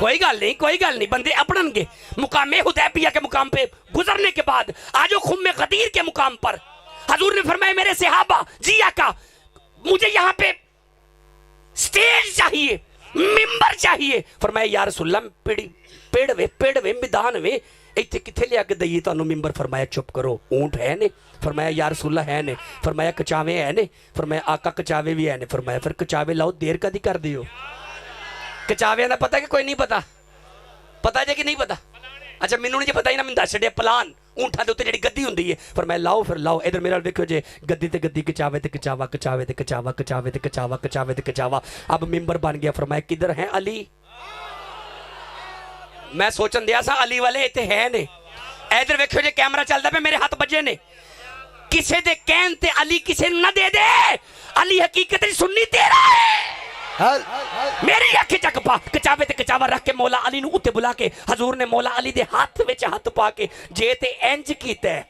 कोई गल नहीं, कोई गल नहीं, बंदे अपननगे। मुकाम हुदैबिया के मुकाम पे गुजरने के बाद आज खुम्मे गदीर के मुकाम पर हजूर ने फरमाया मेरे सहाबा जी आका, मुझे यहाँ पे स्टेज चाहिए, मिंबर चाहिए। फरमाया या रसूलल्लाह पेड़ वे मैदान वे, इत्थे किथे लिया के दईए तुहानू मिंबर। फरमाया चुप करो, ऊंट है ने? फरमाया या रसूलल्लाह है ने। फरमाया कचावे है ने? फरमाया आका कचावे भी है ने। फरमाया फिर कचावे लाओ, देर कदी कर दियो? कचावे का पता कि कोई नहीं पता? पता जे कि नहीं पता? अच्छा मैनू नहीं पता ही ना, मैं दस छड़िया पलान ऊंठा के उत्ते जिहड़ी गद्दी हुंदी है। फरमाया लाओ, फिर लाओ, इधर मेरे वेखो जे गद्दी ते गद्दी, कचावे ते कचावा, कचावे ते कचावा, कचावे ते कचावा, कचावे ते कचावा। अब मिंबर बन गया। फरमाया किधर है अली? मैं सोचन दिया सा अली वाले इतने है ने। इधर वेखो जे कैमरा चलता पे, मेरे हाथ बजे ने। किसे दे कहन ते अली किसे न दे दे, अली हकीकत सुन्नी तेरा है। मेरी अखी चक पा, कचावे ते कचावा रख के मौला अली नु उत्ते बुला के हजूर ने मौला अली दे हाथ विच हाथ पा के जे ते इंज कीता है,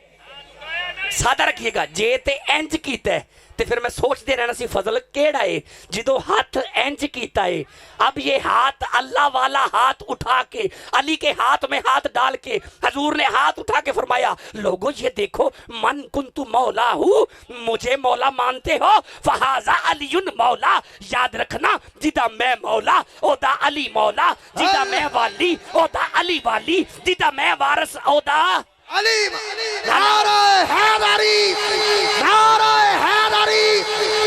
सादा रखिएगा, जे ते इंज कीता है ते फिर मैं सोचते रहना सी फजल केड़ा है जिदो हाथ इंज कीता है। अब ये हाथ अल्लाह वाला हाथ उठा के अली के हाथ में हाथ डाल के हजूर ने हाथ उठा के फरमाया लोगो ये देखो, मन कुंतु मौला हूँ, मुझे मौला मानते हो, फहाजा अलीयुन मौला। याद रखना जिदा मैं मौला ओदा अली मौला, जिदा मैं वाली ओदा अली वाली, जिदा मैं वारस ओदा अली। नारे हैदरी, नारे हैदरी,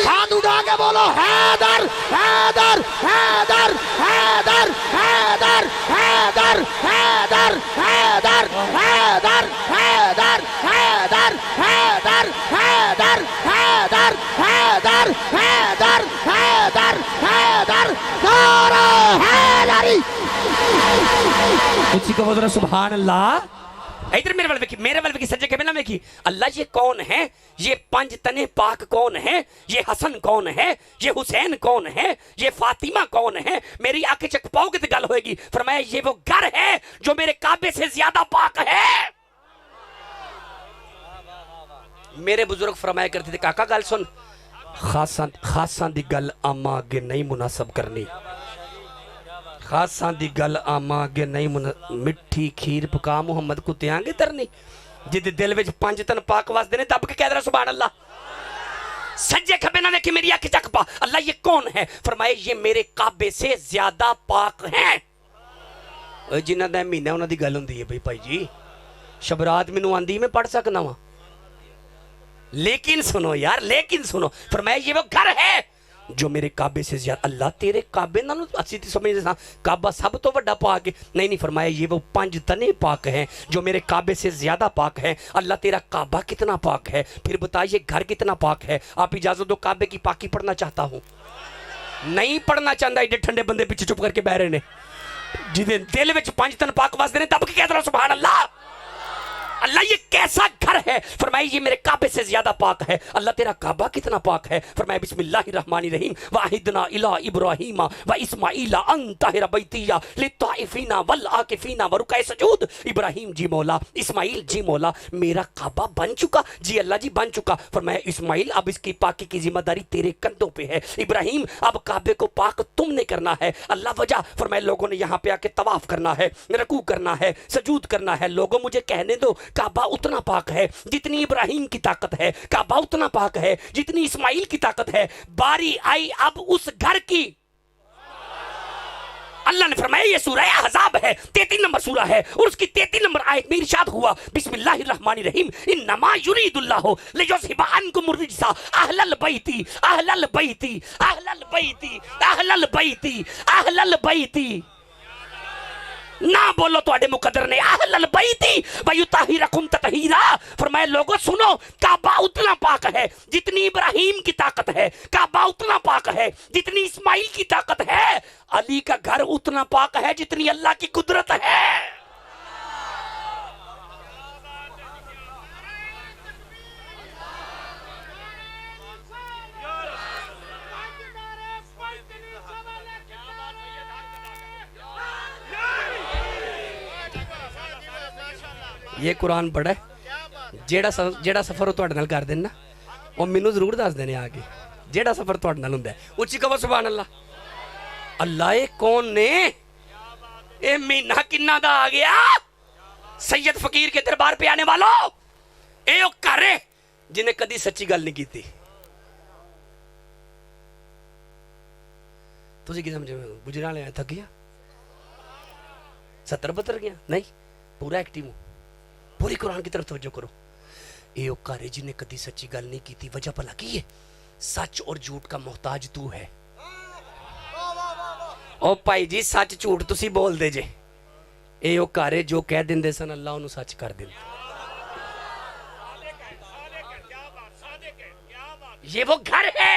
हाथ उठा के बोलो हैदर, हैदर, हैदर, हैदर, हैदर, हैदर, हैदर, हैदर, हैदर, हैदर, हैदर, हैदर, हैदर, हैदर, हैदर, हैदर, हैदर, हैदर, नारे हैदरी। उसी को बोल सुभान अल्लाह। इधर मेरे वाल वेखी सज्जे के बिना वेखी। अल्लाह ये कौन है? ये पंज तने पाक कौन है? ये हसन कौन है? ये हुसैन कौन है? ये फातिमा कौन है? मेरी आंखें चक पाओगे तो गल होएगी। फरमाया ये वो घर है जो मेरे काबे से ज्यादा पाक है। मेरे बुजुर्ग फरमाया करते थे काका गल सुन, खासा दी गल आमा अगे नहीं मुनासब करनी, खासा दी गल आमा अगे नहीं मिठी खीर पका मुहम्मद कुत्तियांगे तरनी, जिदे दिल विच पंज तन पाक वसदे ने दब के कह दे सुभान अल्लाह। सज्जे खब्बे ना देखी मेरी अख चक पा। अल्लाह ये कौन है? फरमाए ये मेरे काबे से ज्यादा पाक हैं। जिन्हां दा महीना उन्हां दी गल हुंदी है भाई भाई जी, शबरात मैनू आंदी मैं पढ़ सकना वा, लेकिन सुनो यार, लेकिन सुनो, फरमाया ये वो घर है जो मेरे काबे से ज्यादा। अल्लाह तेरे काबे ना असि समझते सा काबा सब तो बड़ा पाक है, नहीं नहीं, फरमाया ये वो पंज तने पाक हैं जो मेरे काबे से ज्यादा पाक है। अल्लाह तेरा काबा कितना पाक है, फिर बताइए घर कितना पाक है। आप इजाजत दो, काबे की पाकी पढ़ना चाहता हूँ। नहीं पढ़ना चाहता, एडे ठंडे बंदे पीछे चुप करके बह रहे ने, जिदे दिल विच पंज तन पाक वसदे ने दब के कह दो सुभान अल्लाह। अल्लाह ये कैसा घर है? फरमाइए ये मेरे काबे से ज्यादा पाक है। अल्लाह तेरा काबा कितना पाक है? फरमाया बिस्मिल्लाहिर्रहमानिर्रहीम वाहिदना इला इब्राहीम व इस्माईला अन ताहिरा बैतिया लित्ताइफीना वल आकिफीना व रुकए सजूद। इब्राहीम जी मौला, इस्माईल जी मौला, मेरा काबा बन चुका जी, अल्लाह जी बन चुका। फरमाया इस्माईल अब इसकी पाकी की जिम्मेदारी तेरे कंधों पे है। इब्राहीम अब काबे को पाक तुमने करना है। अल्लाह वजह फरमाया लोगों ने यहाँ पे आके तवाफ करना है, रकू करना है, सजूद करना है। लोगों मुझे कहने दो, काबा उतना पाक है जितनी इब्राहीम की ताकत है, काबा उतना पाक है जितनी इस्माईल की ताकत है। बारी आई अब उस घर की, اللہ نے فرمایا یہ سورہ احزاب ہے، 33 نمبر سورہ ہے، اور اس کی 33 نمبر آیت میں ارشاد ہوا بسم اللہ الرحمن الرحیم انما یرید اللہ لیذھب عنکم الرجس اہل البیت اہل البیت اہل البیت اہل البیت اہل البیت، نہ بولو تو اڈے مقدر نے اہل البیتی ویطہرکم تطہیرا، فرمایا لوگوں سنو، کعبہ اتنا پاک ہے جتنی ابراہیم کی طاقت ہے، کعبہ اتنا پاک ہے جتنی اسماعیل کی طاقت ہے، علی کا گھر اتنا پاک ہے جتنی اللہ کی قدرت ہے۔ یہ قرآن پڑھا ہے، جیڑا سفر تواڈے نال کر دین نا وہ مینوں ضرور دس دینے آگے، جیڑا سفر تواڈے نال ہوندا ہے اچھی کہو سبحان اللہ۔ اللہ اے کون نے، اے مہینہ کنا دا آ گیا، سید فقیر کے دربار پہ آنے والوں، اے او گھر ہے جنہیں کدی سچی گل نہیں کیتی۔ تسی کی سمجھے گجران لے تھک گیا 70 72 گیا نہیں، پورا ایکٹیو ہوں، پوری قرآن کی طرف توجہ کرو۔ اے او گھر ہے جنہیں کدی سچی گل نہیں کیتی، وجہ بھلا کی ہے، سچ اور جھوٹ کا محتاج تو ہے۔ او بھائی جی سچ جھوٹ تسی بول دے جے، اے او گھر ہے جو کہہ دیندے سن اللہ انہوں سچ کر دیں، یہ وہ گھر ہے۔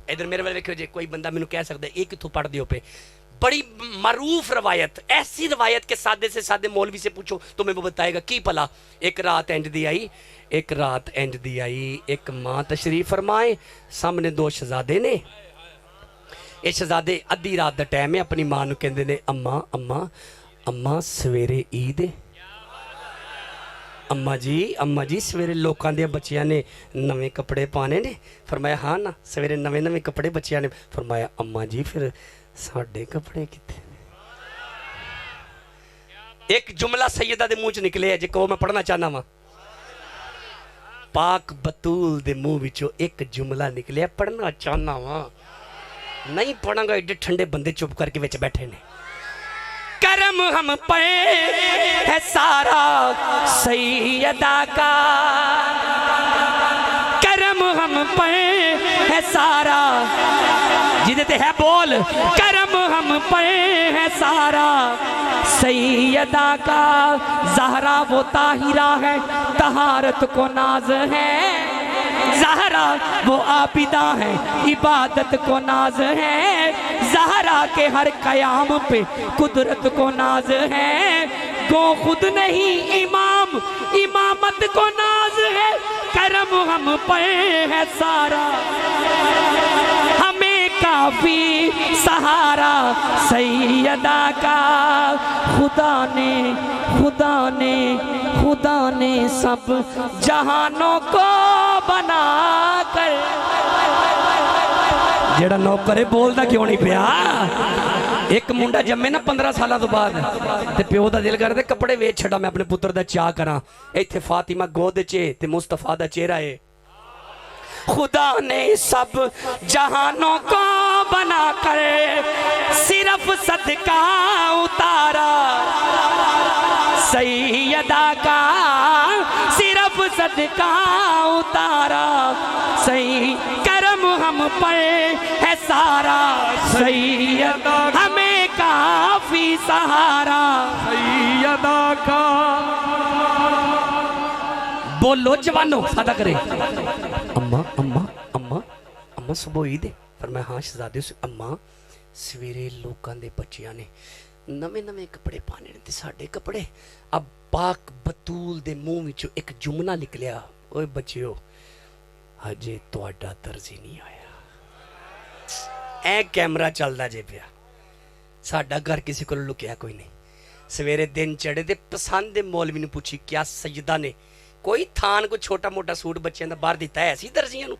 ادھر میرے والے دیکھو جی، کوئی بندہ میں کہہ سکتا ہے ایک کتوں پڑھ دیو پہ، بڑی معروف روایت، ایسی روایت کے سادے سے سادے مولوی سے پوچھو تمہیں وہ بتائے گا کی پلا۔ ایک رات انج دی آئی، ایک ماں تشریف فرمائے، سامنے 2 شہزادے نے، یہ شہزادے ادھی رات دا ٹائم ہے، اپنی ماں نو کہندے نے اماں سویرے عید ہے، اماں جی سویرے لوکاں دے بچیاں نے نویں کپڑے پانے نے، فرمایا ہاں نا سویرے نویں کپڑے بچیاں نے، فرمایا اماں جی پھر ساڑھے کپڑے کتے نے۔ ایک جملہ سیدہ دے منہ چ نکلے ہے جے کو میں پڑھنا چاہنا وا، پاک بطول دے منہ وچوں ایک جملہ نکلے پڑھنا چاہنا وا، نہیں پڑھاں گا ایڈے ٹھنڈے بندے چپ کر کے وچ بیٹھے نے۔ کرم ہم پہ ہے سارا سیدہ کا، کرم ہم پہ ہے سارا، جدے تے ہے بول، کرم ہم پہ ہے سارا سیدہ کا، زہرا وہ طاہرہ ہے طہارت کو ناز ہے، زہرا وہ عابدہ ہے عبادت کو ناز ہے، زہرا کے ہر قیام پہ قدرت کو ناز ہے، گو خود نہیں امام امامت کو ناز ہے، کرم ہم پہ ہے سارا ہمیں کافی سہارا سیدہ کا، خدا نے سب جہانوں کو بنا کر، جیڑا نوکر بولدا کیوں نہیں پیا، ایک منڈا جمے نا 15 سالہ تو بعد تے پیو دا دل کردا کپڑے ویچ چھڑا میں اپنے پتر دا چاہ کراں، ایتھے فاطمہ گود چے تے مصطفیٰ دا چہرہ ہے۔ خدا نے سب جہانوں کو بنا کر صرف صدقہ اتارا سیدہ کا، صرف صدقہ اتارا کرم ہم پر ہے سارا سیدہ، ہمیں کافی سہارا سیدہ کا۔ بولو جوانو سادہ کرے، اماں صبح عید ہے، فرمایا ہاں شہزادے سے، اماں سویرے لوکاں دے بچیاں نے نویں کپڑے پانے نے ساڈے کپڑے، اب پاک بطول دے منہ وچوں ایک جملہ نکلیا، اوے بچیو ہجے تہاڈا درزی نہیں آیا، اے کیمرہ چلدا جے پیا، ساڈا گھر کسی کو لکیا کوئی نہیں۔ سویرے دن چڑھے تے پسند دے مولوی نے پوچھی کیا سیدہ نے کوئی تھان کو چھوٹا موٹا سوٹ بچیاں دا باہر دیتا ہے ایسی درزیاں نو؟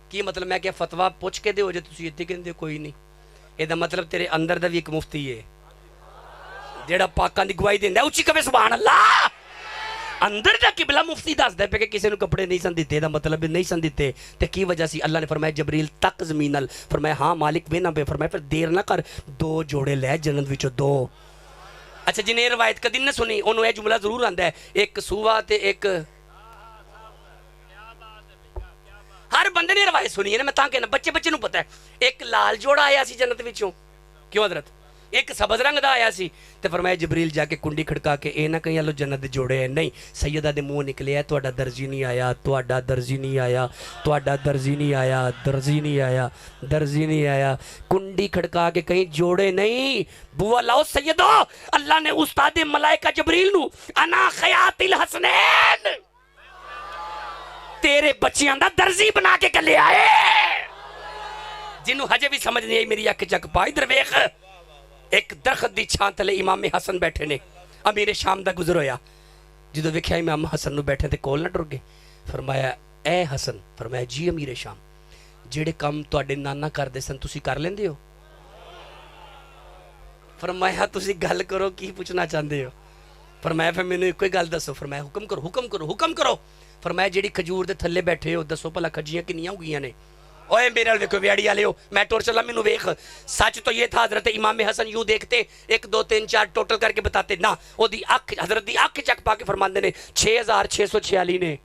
کی مطلب میں کیا فتویٰ پوچھ کے دے ہو جے تسی اتنے کہندے کوئی نہیں، اے دا مطلب تیرے اندر دا بھی ایک مفتی ہے جیڑا پاکاں دی گواہی دیندا ہے، اچھی کہے سبحان اللہ۔ अंदर दा किबला मुफ्ती दसदा पे कि किसी ने कपड़े नहीं सन दिते, मतलब नहीं सन दिते ते की वजह सी? अल्लाह ने फरमाया जबरील तक ज़मीन नाल, फरमाया हाँ मालिक वेना पे, फरमाया फिर देर ना कर, 2 जोड़े लै जन्नत विचों 2। अच्छा जिन्हें रवायत कदी ना सुनी उन्होंने यह जुमला जरूर आंदा है, एक सूवा ते एक, हर बंदे ने रवायत सुनी है ना, मैं तां कहना बच्चे बच्चे नूं पता है। एक लाल जोड़ा आया सी जन्नत विचों, क्यों हजरत? एक सबज रंग दा आया सी, ते फरमाया जबरील जाके कुंडी खड़का के ए ना कहीं आलो जन्नत दे जोड़े है, नहीं सैयदा दे मुंह निकले तुहाडा दर्जी नहीं आया, तुहाडा दर्जी नहीं आया, तुहाडा दर्जी नहीं आया, दर्जी नहीं आया, दर्जी नहीं आया। कुंडी खड़का के कहीं जोड़े नहीं, बुआ लाओ सैयदो, अल्लाह ने उस्ताद मलाइका जबरील नू अना खयातिल हसनैन तेरे बच्चियां दा दर्जी बना के कले आए। जिन्हों हजे भी समझ नहीं आई मेरी अख चक पा, इधर वेख, एक दरखत दी छां थले इमाम हसन बैठे ने, अमीर शाम दा गुजर होया, जो वेख्या इमाम हसन नू बैठे ते कोल ना टुर गए, फरमाया ए हसन, फरमाया जी अमीर शाम, जेड़े काम तुहाडे नाना करदे सन तुसी कर लेंदे हो? फरमाया तुसी गल करो की पूछना चाहते हो? फरमाया फिर मैनू एक गल दसो, फरमाया हुक्म करो हुक्म करो हुक्म करो। फरमाया जेड़ी खजूर दे थल्ले बैठे हो दसो भला खजियां किन्नियां उगियां ने? ओए मेरे वाल देखो व्याड़ी वाले हो, मैं टोर चला मैनू वेख। सच तो ये था हजरत इमाम हसन यूं देखते 1 2 3 4 टोटल करके बताते ना, ओदी अख हजरत दी अख चक पा के फरमाते ने 6646 ने।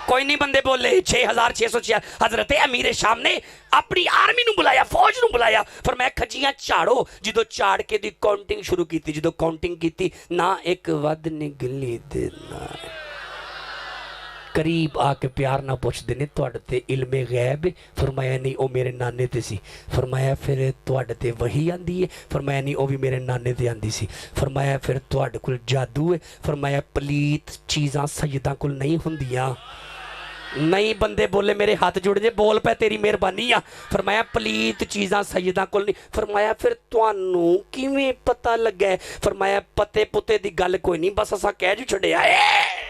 कोई नहीं बंदे बोले 6646। हजरत अमीर शाम ने अपनी आर्मी नू बुलाया, फौज नू बुलाया, फरमाया खजियां झाड़ो। जो झाड़ के दी काउंटिंग शुरू की, जो काउंटिंग की ना एक वध निकली दे ना करीब आके प्यार ना पुछदे ने तुहाडे ते इल्मे गैब? फरमाया नहीं ओ मेरे नाने ते सी। फरमाया फिर तुहाडे ते वही आंदी है? फरमाया नहीं ओ भी मेरे नाने ते आंदी सी। फरमाया फिर तुहाडे कोल जादू है? फरमाया पलीत चीज़ां सैयदां कोल नहीं हुंदियां। नहीं बंदे बोले मेरे हाथ जुड़ जे, बोल पे तेरी मेहरबानी आ। फरमाया पलीत चीज़ां सैयदां कोल नहीं। फरमाया फिर तुहानू किवें पता लगा? फरमाया पते पुते दी गल कोई नहीं, बस असां कह जू छड़िया है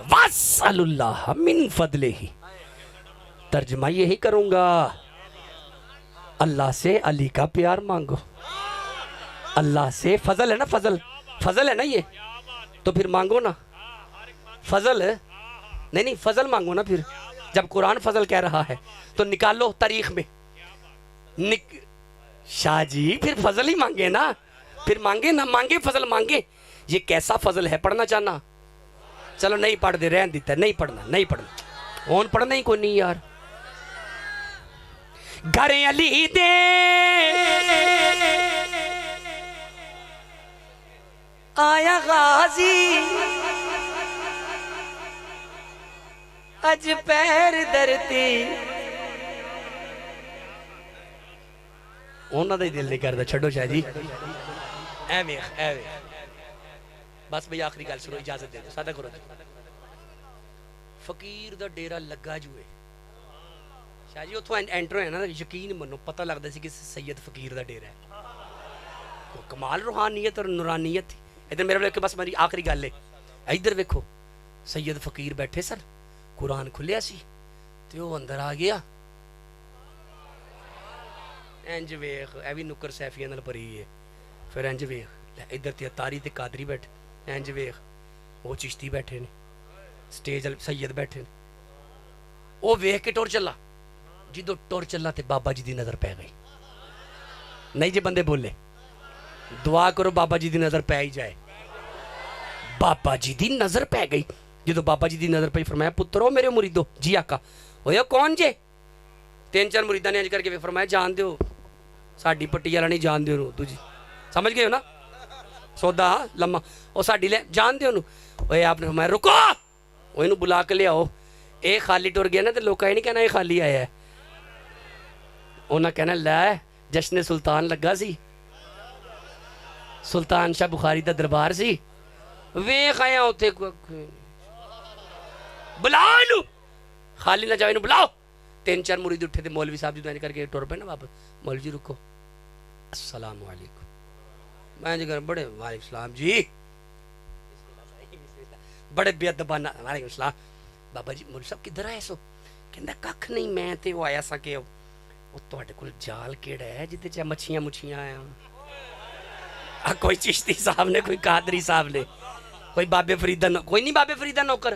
वस्सलुल्लाह मिन फदलिही। तर्जमा यही करूंगा, अल्लाह से अली का प्यार मांगो, अल्लाह से फजल है ना, फजल फजल है ना ये, तो फिर मांगो ना फजल। नहीं नहीं फजल मांगो ना। फिर जब कुरान फजल कह रहा है तो निकालो तारीख में शाह जी फिर फजल ही मांगे ना, फिर मांगे ना, मांगे फजल मांगे। ये कैसा फजल है? पढ़ना चाहना? चलो नहीं पढ़ दे, रहन देता, नहीं पढ़ना नहीं पढ़ना, ओन पढ़ना ही कोई नहीं यार। घर अली दे आया गाजी अज पैर धरती, उन्होंने का ही दिल नहीं करता। छो शाह जी एवें बस भई आखिरी गल सुनो, इजाजत दे दो, सादा करो। फकीर दा डेरा लगा जुए शाह जी, उथों एंटर होया ना, यकीन मनो पता लगता सी कि सैयद फकीर दा डेरा है। कमाल रूहानियत और नूरानियत थी। इधर मेरे वाले बस मेरी आखिरी गल है, इधर वेखो सैयद फकीर बैठे सन, कुरान खुलिया सी ते वो अंदर आ गया। इंज वेख ए भी नुकर सैफिया नाल भरी है। फिर इंज वेख इधर ते तारी ते कादरी बैठे, इंज वेख वो चिश्ती बैठे ने, स्टेज सैयद बैठे ने। वो वेख के टुर चला, जो टुर चला तो बाबा जी की नज़र पै गई। नहीं जे बंदे बोले दुआ करो बाबा जी की नज़र पै ही जाए। बाबा जी की नज़र पै गई। जो बाबा जी की नज़र पई, फरमाया पुत्रो मेरे मुरीदो जी आका। होया कौन जे? 3 4 मुरीदा ने अंज करके फरमाया जान दो साड़ी पट्टी वाला नहीं जान दो दूजी, समझ गए हो ना सौदा लम्मा, वो साड़ी ले जान दो। ओए आपने फरमाया रुको, वो इनू बुला के लियाओ। ये खाली टुर गया ना तो लोग नहीं कहना ये खाली आया है, उन्हें कहना लै जश्न सुल्तान लगा सी, सुल्तान शाह बुखारी का दरबार सी, वेख आया उत्थे बुलाओ, खाली ना जाओ, बुलाओ। 3 4 मुरीद उठे थे, मौलवी साहब जी करके टुर पे ना वापस। मौलवी जी रुको, अस्सलाम वालेकुम। मैं जी बड़े वालेकुम सलाम जी, बड़े बेअदबाना वालेकुम सलाम। बाबा जी मौलवी साहब किधर आए सो? कहंदा कख नहीं, मैं ते वो आया सा कि वो तुहाडे कोल जाल केड़ा है जिहदे च मच्छियां मुच्छियां आया। کوئی چشتی صاحب نے, کوئی قادری صاحب نے, کوئی بابے فریدہ کوئی نہیں بابے فریدہ نوکر.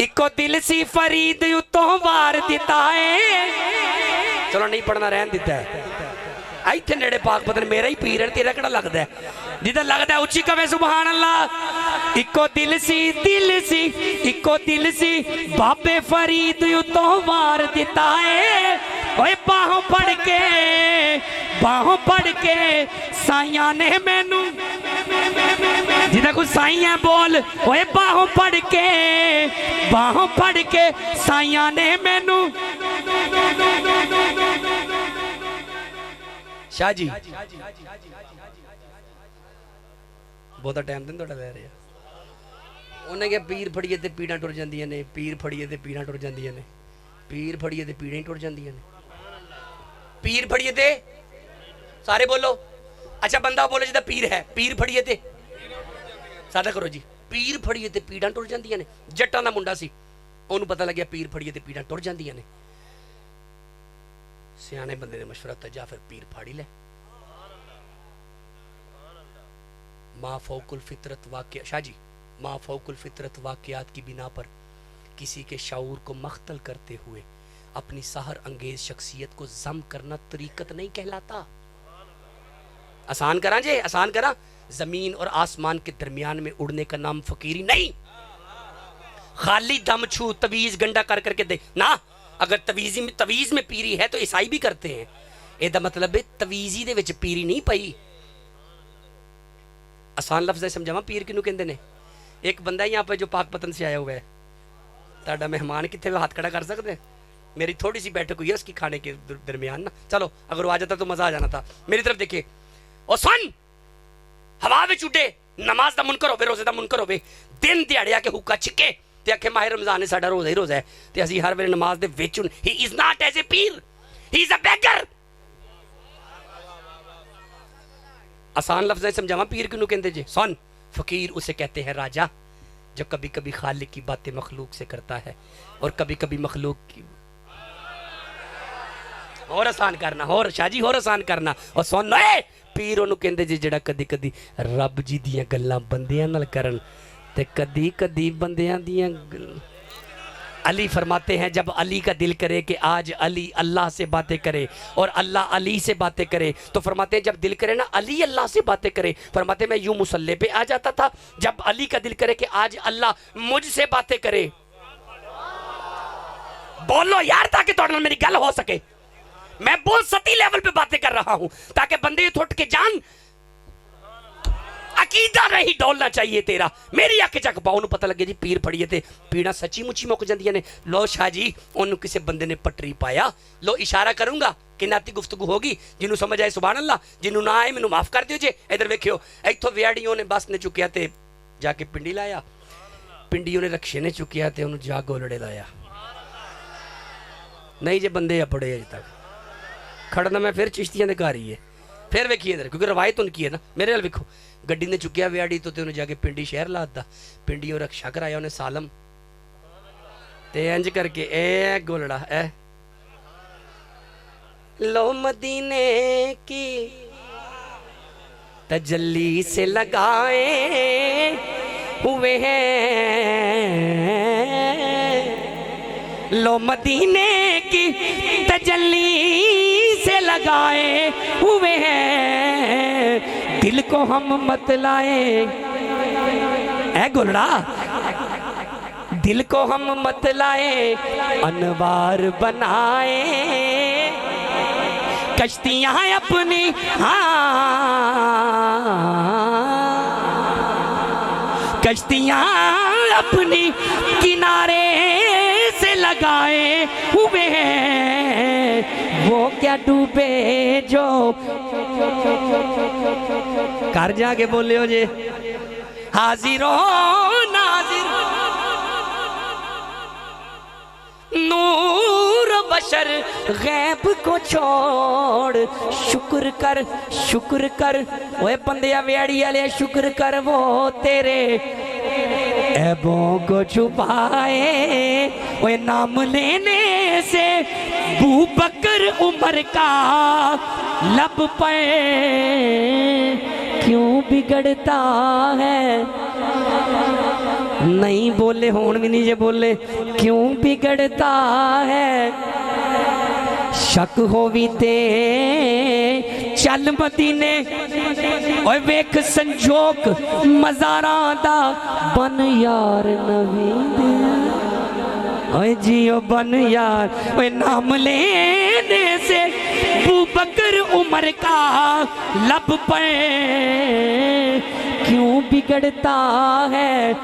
اکو دل سی فرید اتوں وار دیتا ہے. چلو نہیں پڑھنا رہن دیتا ہے. ایتھے نیڑے پاک پتن میرا ہی پیر ہے, تیرا کڑا لگتا ہے جدھر لگتا ہے اچھی کبھے سبحان اللہ. اکو دل سی اکو دل سی بابے فرید اتوں وار دیتا ہے. اوے باہوں پڑھ کے سائیاں نے مینوں جدھر کوئی سائیاں بول. اوے باہوں پڑھ کے سائیاں نے مینوں. شاہ جی بہتا ٹائم دن توڑا لے رہے ہیں. انہیں کہ پیر پھڑیے تے پیڑاں ٹر جاندیاں نے, پیر پھڑیے تے پیڑاں ٹر جاندیاں نے, پیر پھڑیے تے پیڑاں ٹر جاندیاں نے, پیر پھڑیے تے سارے بولو. اچھا بندہ بولے جدہ پیر ہے, پیر پھڑیے تے سادہ کرو جی, پیر پھڑیے تے پیڑاں ٹر جاندیاں نے. جٹاں دا منڈا سی, انہوں پتہ لگیا پیر پھڑیے تے پیڑاں ٹر جاندیاں نے. سیانے بندے نے مشورہ تا جا پھر پیر پھاڑی لے. ما فوق الفطرت واقع شاہ جی ما فوق الفطرت واقعات کی بنا پر کسی کے شعور کو مختل کرتے ہوئے اپنی سحر انگیز شخصیت کو ضم کرنا طریقت نہیں کہلاتا. آسان کراں جے, آسان کراں. زمین اور آسمان کے درمیان میں اڑنے کا نام فقیری نہیں. خالی دم چھو تویز گنڈا کر کر کے دے نا. اگر تویز میں پیری ہے تو عیسائی بھی کرتے ہیں. اے دا مطلب ہے تویزی دے وچ پیری نہیں پئی. آسان لفظ ہے سمجھاواں پیر کنوں کہندے نے. ایک بندہ یہاں پہ جو پاک پتن سے آیا ہوا ہے, تاڑا مہمان کتنے ہاتھ کھڑا کر سکتے ہیں. میری تھوڑی سی بیٹھک ہوئی ہے اس کی کھانے کے درمیان نا. چلو اگر وہ آ جاتا تو مزہ آ جانا تھا. میری طرف دیکھیں او سن ہوا وچ اٹھے نماز دا منکر ہوے, روزے دا منکر ہوے, دن دیہڑے آ کے حکا چھکے تے آکھے ماہ رمضان ہے ساڈا روزہ ہی روزہ ہے تے اسی ہر ویلے نماز دے وچ he is not as a pir, he is a beggar. آسان لفظ ہے سمجھاواں پیر کنوں کہندے جے. سن فقیر اسے کہتے ہیں راجا جو کبھی کبھی خالق کی باتیں مخلوق سے کرتا ہے اور کبھی کبھی مخلوق کی. اور آسان کرنا, اور شاہ جی اور آسان کرنا. اور سن اے پیر انہوں کہندے جے جڑا کدی کدی رب جی دیاں گلاں بندیاں نال کرن تے کدی کدی بندیاں دیاں. علی فرماتے ہیں جب علی کا دل کرے کہ آج علی اللہ سے باتیں کرے اور اللہ علی سے باتیں کرے, تو فرماتے ہیں جب دل کرے نا علی اللہ سے باتیں کرے. فرماتے ہیں میں یوں مصلی پہ آ جاتا تھا جب علی کا دل کرے کہ آج اللہ مجھ سے باتیں کرے. بولو یار تاکہ توڑنا میری گل ہو سکے. میں بہت سطحی لیول پہ باتیں کر رہا ہوں تاکہ بندے تھوٹ کے جان عقیدہ نہیں ڈولنا چاہیے تیرا. میری آنکھ چک پاؤں پتہ لگے جی پیر پڑیے تھے پیڑا سچی مچی مک جاندیاں نے. لو شاہ جی انہوں کسے بندے نے پٹری پایا. لو اشارہ کروں گا کہ ناتی گفتگو ہوگی, جنہوں سمجھ آئے سبحان اللہ, جنہوں نہ آئے مینوں معاف کر دیو جے. ادھر ویکھیو ایتھوں ویاڑیوں نے بس نے چکیا تے جا کے پنڈی لایا, پنڈیوں نے رکشے نے چکیا تے انہوں جا گولڑے لایا. نہیں جے بندے اپڑے اج تک کھڑنا میں پھر چشتیاں دے گھر ہی ہے. پھر ویکھیے ادھر کیونکہ روایت ان کی ہے نا. میرے نال ویکھو گڈی نے چکیا ویاڑی تو تے انہوں جا کے پنڈی شہر لاتا, پنڈیوں رکشا کرایا انہیں سالم تے انج کر کے اے گولڑا اے لو مدینے کی تجلی سے لگائے ہوئے ہیں, لو مدینے کی تجلی سے لگائے ہوئے ہیں, دل کو ہم مت لائے اے گلڑا, دل کو ہم مت لائے انوار بنائے کشتیاں اپنی کشتیاں اپنی کنارے سے لگائے ہوئے ہیں, وہ کیا ڈوبے جو کر جا کے بولے ہو جے حاضر و ناظر نور بشر غیب کو چھوڑ شکر کر اوے بندیا ویڑی والے شکر کر وہ تیرے عیبوں کو چھپائے. اوے نام لینے سے ابو بکر عمر کا لب پہ क्यों बिगड़ता है, नहीं बोले होन भी नहीं जे बोले, क्यों बिगड़ता है, शक होवी ते चल मदीने, ओए वेख संजोग मज़ारां दा बन यार नवी दे, ओए जियो बन यार, ओए नाम लेने से अबू बकर उमर का लब पर क्यों बिगड़ता है।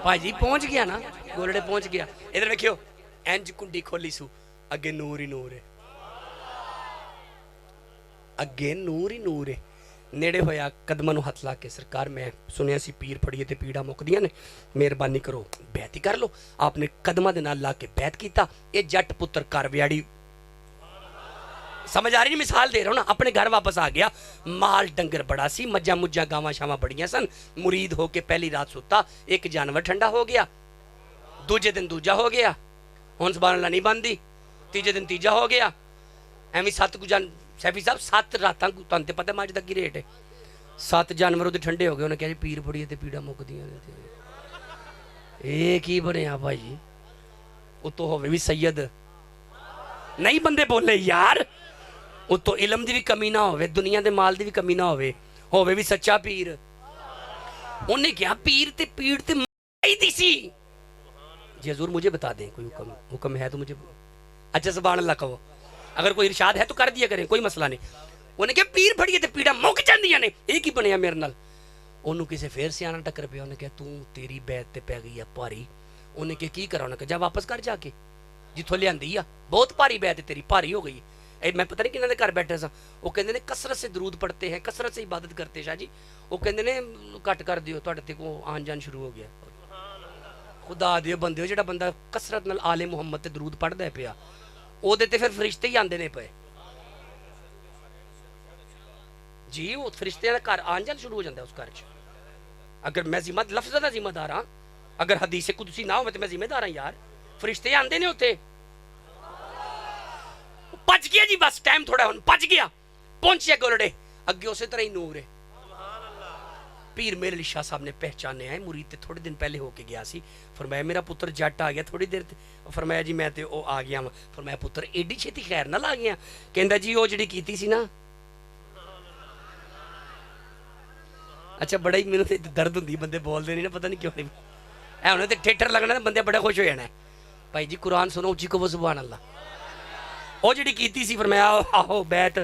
भाजी पहुंच गया ना, गोलड़े पहुंच गया। इधर देखियो, इंज कुंडी खोली सू, अगे नूर ही नूर है, अगे नूर ही नूर है। नेड़े होया कदमां नूं हथ ला के, सरकार मैं सुनिया सी पीर फड़िए ते पीड़ा मुकदियां ने, मेहरबानी करो बैत ही कर लो। आपने कदमां दे नाल ला के बैत कीता। ये जट पुत्र घर व्याड़ी, समझ आ रही नहीं मिसाल दे रहा हूं ना। अपने घर वापस आ गया, माल डंगर बड़ा सी, मज्जा मुज्जा गावां शावां बड़ियां सन। मुरीद होके पहली रात सुता, एक जानवर ठंडा हो गया, दूजे दिन दूजा हो गया, हुण सुभान अल्लाह नहीं बनदी, तीजे दिन तीजा हो गया, एवं 7 गुजान सैफी साहब 7 रातां तुहानूं ते पता मज दा की रेट है। 7 जानवर उहदे ठंडे हो गए। उन्हें कहा जी पीर फड़िए ते पीड़ा मुकदियां ने। ये की बनिया भाई, उतो होवे भी सैयद, नहीं बंदे बोले यार, उतो इलम दी भी कमी ना होवे, दुनिया दे माल दी भी कमी ना होवे भी सच्चा पीर। उन्हें कहा पीर ते पीड़ ते माई दी सी। जी हजूर मुझे बता दें कोई हुक्म है तो मुझे। अच्छा सुभान अल्लाह कहो, अगर कोई इरशाद है तो कर दिया करें, कोई मसला नहीं। उन्हें कहा पीर फड़िए ते पीड़ा मुक जांदियां ने, ये की बनया मेरे नाल। उन्होंने किसी फिर सियाना टक्कर पिया, उन्हें कहा तू तेरी बैत ते पै गई है भारी। उन्हें कहा की करा, उन्हें कहा जा वापस कर जाके जिथों लियांदी आ, बहुत भारी बैत है तेरी, भारी हो गई। मैं पता नहीं किन्होंने घर बैठे सा, वो कहते ने कसरत से दरूद पढ़ते हैं, कसरत से इबादत करते शाह जी। वो कहते ने घट कर दियो, तुहाडे ते को आन जान शुरू हो गया। खुदा दियो बंदे, जो बंदा कसरत नाल आले मुहम्मद ते दरूद पढ़दा है पिया, ओदे ते फिर फरिश्ते ही आंदे ने पे जी। वो फरिश्ते का घर आन जान शुरू हो जाता है उस घर च। अगर मैं जिम्मेदार लफ्ज़ का जिम्मेदार हाँ, अगर हदीस कुदसी ना हो तो मैं जिम्मेदार हाँ यार। फरिश्ते आंदे ने उत्थे, पच गया जी, बस टाइम थोड़ा हुण पच गया, पहुंचे गोलड़े अगे उस तरह ही नूर है। पीर मेरे अली शाह साहब ने पहचाने है, मुरीद ते थोड़े दिन पहले होके गया सी। फरमाया मेरा पुत्र जट आ गया थोड़ी देर, फरमाया जी मैं ते ओ आ गया वा। फरमाया पुत्र एडी छेती खैर नाल आ गया? कहंदा जी ओ जिहड़ी कीती सी ना। अच्छा बड़ा ही मैनूं ते दर्द हुंदी, बंदे बोलदे नहीं ना, पता नहीं क्यों नहीं है। हुण ते ठेठर लगना ते बंदे बड़े खुश हो जाना है। भाई जी कुरान सुनो उच्ची कहो सुभान अल्लाह। ओ जिहड़ी कीती सी, फरमाया आहो बैत,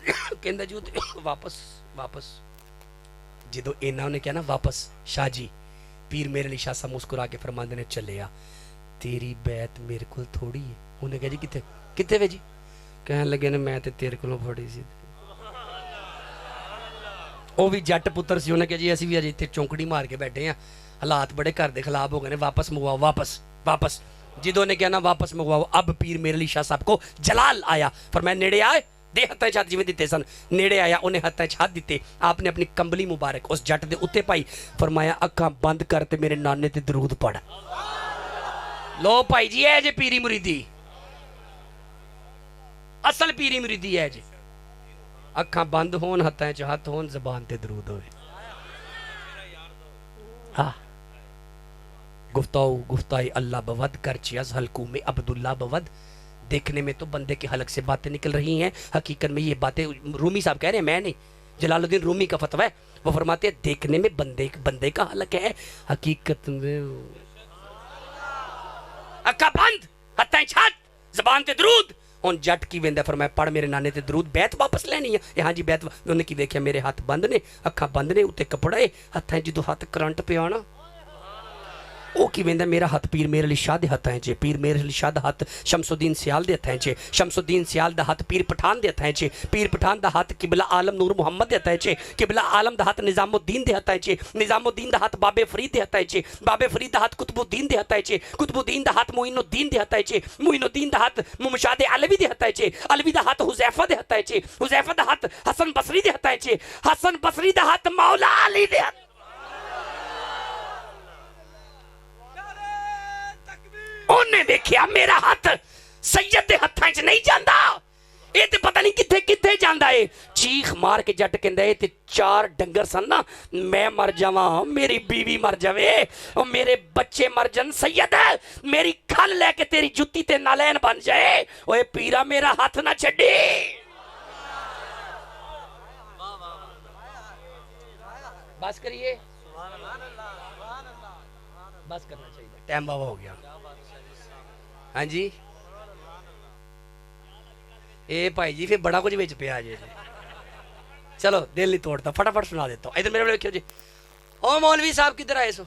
कहंदा जी वापस वापस। जो इन्होंने उन्हें कहा ना वापस, शाह जी पीर मेरे लिए शाह साहब मुस्कुरा के फरमाते ने चले आ, तेरी बैत मेरे को थोड़ी है। उन्हें कहा जी कितने कितने वे जी? कहने लगे ने मैं ते तेरे को फड़ी सी। वो भी जट पुत्र सी। उन्हें कहा जी असी भी अजे इतने चौंकड़ी मार के बैठे हैं, हालात बड़े घर के खिलाफ हो गए ने, वापस मंगवाओ वापस वापस। जिदों ने कहा ना वापस मंगवाओ, अब पीर मेरे लिए शाह साहब को जलाल आया। फरमाया नेड़े आए, दे हत्थां च हत्थ जिवें दिते सन। नेड़े आया, उन्हें हत्थां च हत्थ दिते, आपने अपनी कंबली मुबारक उस जट दे उत्ते पाई। फरमाया अखां बंद कर ते मेरे नाने ते दरूद पढ़। लो भाई जी है जे पीरी मुरीदी, असल पीरी मुरीदी है जे। अखां बंद होन, हत्थां च हत्थ होन, ज़बान ते दरूद होवे। हाँ गुफ्ताओ गुफ्ताए अल्लाह बवद कर चियाज हल्कू में अब्दुल्ला बवद। देखने में तो बंदे के हलक से बातें निकल रही हैं, हकीकत में ये बातें रूमी साहब कह रहे हैं, मैं नहीं, जलालुद्दीन रूमी का फतवा है। वो फरमाते हैं देखने में बंदे का हलक है, हकीकत में अक्का बंद, हत्था छत, ज़बान ते दरूद। हुन जट की वेंदा, फरमाया पढ़ मेरे नाने ते दरूद, बैत वापस लेनी है। हाँ जी बैत। उन्होंने की देखिया मेरे हाथ बंद ने, अखा बंद ने, उत्ते कपड़ा है, हत्था जो हाथ करंट पिया ना, ਉਹ ਕੀ ਵੇਂਦਾ ਮੇਰਾ ਹੱਥ ਪੀਰ ਮੇਰੇ ਅਲੀ ਸ਼ਾਹ ਦੇ ਹੱਥਾਂ 'ਚ, ਪੀਰ ਮੇਰੇ ਅਲੀ ਸ਼ਾਹ ਦਾ ਹੱਥ ਸ਼ਮਸੁਦੀਨ ਸਿਆਲ ਦੇ ਹੱਥਾਂ 'ਚ, ਸ਼ਮਸੁਦੀਨ ਸਿਆਲ ਦਾ ਹੱਥ ਪੀਰ ਪਠਾਨ ਦੇ ਹੱਥਾਂ 'ਚ, ਪੀਰ ਪਠਾਨ ਦਾ ਹੱਥ ਕਿਬਲਾ ਆਲਮ ਨੂਰ ਮੁਹੰਮਦ ਦੇ ਹੱਥਾਂ 'ਚ, ਕਿਬਲਾ ਆਲਮ ਦਾ ਹੱਥ ਨਿਜ਼ਾਮੁਦੀਨ ਦੇ ਹੱਥਾਂ 'ਚ, ਨਿਜ਼ਾਮੁਦੀਨ ਦਾ ਹੱਥ ਬਾਬੇ ਫਰੀਦ ਦੇ ਹੱਥਾਂ 'ਚ, ਬਾਬੇ ਫਰੀਦ ਦਾ ਹੱਥ ਕੁਤਬੁਦੀਨ ਦੇ ਹੱਥਾਂ 'ਚ, ਕੁਤਬੁਦੀਨ ਦਾ ਹੱਥ ਮੋਇਨੁਦੀਨ ਦੇ ਹੱਥਾਂ 'ਚ, ਮੋਇਨੁਦੀਨ ਦਾ ਹੱਥ ਮੁਮਸ਼ਾਦ ਅਲਵੀ ਦੇ ਹੱਥਾਂ 'ਚ, ਅਲਵੀ ਦਾ ਹੱਥ ਹੁਜ਼ੈਫਾ ਦੇ ਹੱਥਾਂ 'ਚ, ਹੁਜ਼ੈਫਾ ਦਾ ਹੱਥ ਹਸਨ ਬਸਰੀ ਦੇ ਹੱਥਾਂ 'ਚ, ਹਸਨ ਬਸਰੀ ਦਾ ਹੱਥ ਮੌਲਾ ਅਲੀ ਦੇ ਹੱਥ। ਉਹਨੇ ਦੇਖਿਆ ਮੇਰਾ ਹੱਥ ਸੈयद ਦੇ ਹੱਥਾਂ 'ਚ ਨਹੀਂ ਜਾਂਦਾ, ਇਹ ਤੇ ਪਤਾ ਨਹੀਂ ਕਿੱਥੇ कित्थे जांदा है। चीख मार के जट कहंदा है ते 4 डंगर सन ना, मैं मर जावां, मेरी बीवी मर जावे, और मेरे बच्चे मर जान, सैयद मेरी खल लैके तेरी जुत्ती ते नालैन बन जाए, ओए पीरा मेरा हाथ ना छड्डी। बस करिए, बस करना चाहिए, टाइम बाबा हो गया। हाँ जी, ए भाई जी फिर बड़ा कुछ बिच पिया जी। चलो दिल नहीं तोड़ता, फटाफट सुना देता हूँ। इधर मेरे वेखियो जी, ओ मौलवी साहब किधर आए सो?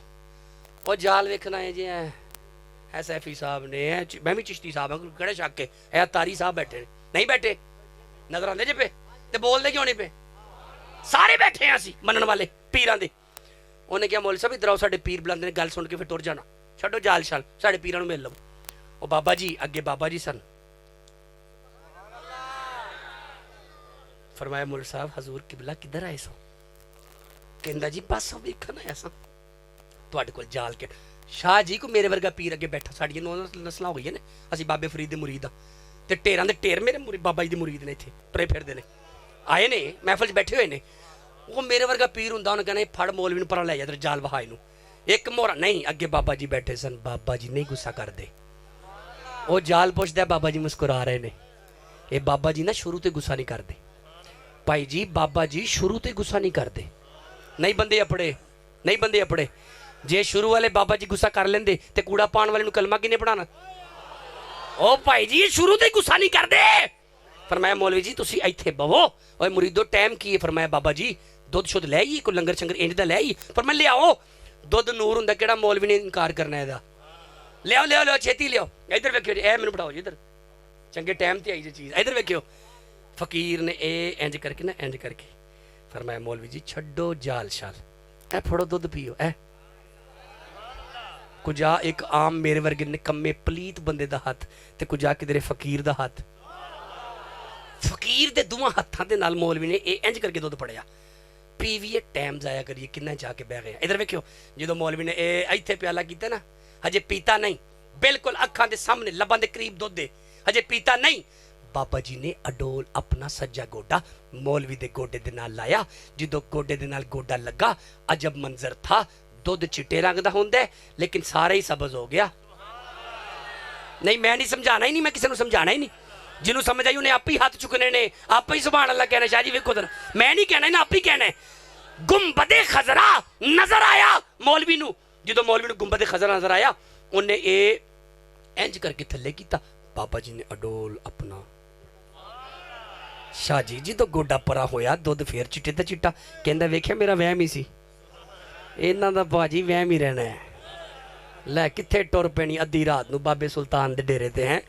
ओ जाल वेखना है जी, SFI साहब ने, मैं भी चिश्ती साहब हूँ, कड़े शक के ए तारी साहब बैठे नहीं बैठे, नजर आते जे पे ते बोलते क्यों नहीं पे? सारे बैठे हैं असी मनन वाले पीरां दे। उन्हें क्या मौलवी साहब इधर आओ, साडे पीर बुलांदे ने, गल सुन के फिर तुर जाना, छड्डो जाल शाल, साडे पीरां नूं मिल लवो। ओ बाबा जी अगे बाबा जी सन, फरमाया मौलवी साहब हजूर किबला किधर आए सो? कहंदा जी बस वेखन आया सा तुहाडे कोल जाल के। शाह जी को मेरे वर्गा पीर अगे बैठा, साडियां 9 नस्लां हो गई ने, असी बाबे फरीद दे मुरीद आ, ते ढेरां दे ढेर मेरे मुरीद बाबा जी दे मुरीद ने, इत्थे तुरे फिरदे ने, आए ने महफिल च बैठे हुए ने। वो मेरे वर्गा पीर हुंदा, उन्हें कहना फड़ मौलवी नूं परां लै जा, इधर जाल वहा इनू, एक मोहरा नहीं। अगे बाबा जी बैठे सन, बाबा जी नहीं गुस्सा करदे। वो जाल पुछदा, बाबा जी मुस्कुरा रहे ने। ये बाबा जी ना शुरू ते गुस्सा नहीं करदे भाई जी, बाबा जी शुरू ते गुस्सा नहीं करदे। नहीं बंदे अपड़े, नहीं बंदे अपड़े, जे शुरू वाले बाबा जी गुस्सा कर लेंदे ते कूड़ा पान वाले नूं कलमा किने पढ़ाना? ओ भाई जी गुस्सा नहीं करदे। फरमाया मौलवी जी तुसी इत्थे बवो, ओए मुरीदो टाइम की है? फरमाया बाबा जी दुध शुद्ध लै आई, कोई लंगर शंगर इंज दा लै आई? पर मैं लियाओ, दुध नूर हुंदा, केड़ा मौलवी ने इनकार करना है इहदा? लियाओ लियाओ लियाओ छेती लियाओ। इधर वेखियो जी, ए मैनूं पढ़ाओ जी, इधर चंगे टाइम ते आई जी चीज़। इधर वेखियो, फकीर ने ए इंज करके ना, इंज करके फरमाया मौलवी जी छड्डो जाल शाल, ए फड़ो दुध पियो। ए कुजा एक आम मेरे वर्गे निकम्मे पलीत बंदे दा हथ, ते कुजा किधरे फकीर दा हथ। फकीर दे दोवां हत्थां दे नाल मौलवी ने ए इंज करके दुध पड़िया। पीवीए टाइम जाया करिए, किन्ना जाके बह गए। इधर वेखियो, जो मौलवी ने ए इत्थे प्याला कीता ना, हजे पीता नहीं, बिल्कुल अखां दे सामने लबां दे करीब दुध दे, हजे पीता नहीं। बाबा जी ने अडोल अपना सज्जा गोडा मौलवी दे गोडे दे नाल लाया। जो गोडे दे नाल गोडा लगा, अजब मंजर था। दुध चिट्टे रंग दा हुंदा है, लेकिन सारा ही सबज हो गया। नहीं मैं नहीं समझाना ही नहीं, मैं किसी को समझाना ही नहीं। जिन्होंने समझ आई उन्हें आप ही हाथ चुकने ने, आप ही सुभान अल्लाह कहना। शाह जी वेखो जरा, मैं नहीं कहना, इन्हें आप ही कहना है। गुंबदे खजरा नजर आया मौलवी नूं, जो मौलवी नूं गुंबदे खजरा नजर आया, उन्हें ए इंज करके थले कीता। बाबा जी ने अडोल अपना, शाह जी तो गोडा परा होया, दुध फिर चिट्टे ते चिट्टा। कहंदा वेख्या मेरा वहम ही सी, इन्हां दा भाजी वहम ही रहना है। लै कित्थे टुर पैनी अद्धी रात नूं बाबे सुल्तान दे डेरे ते हैं,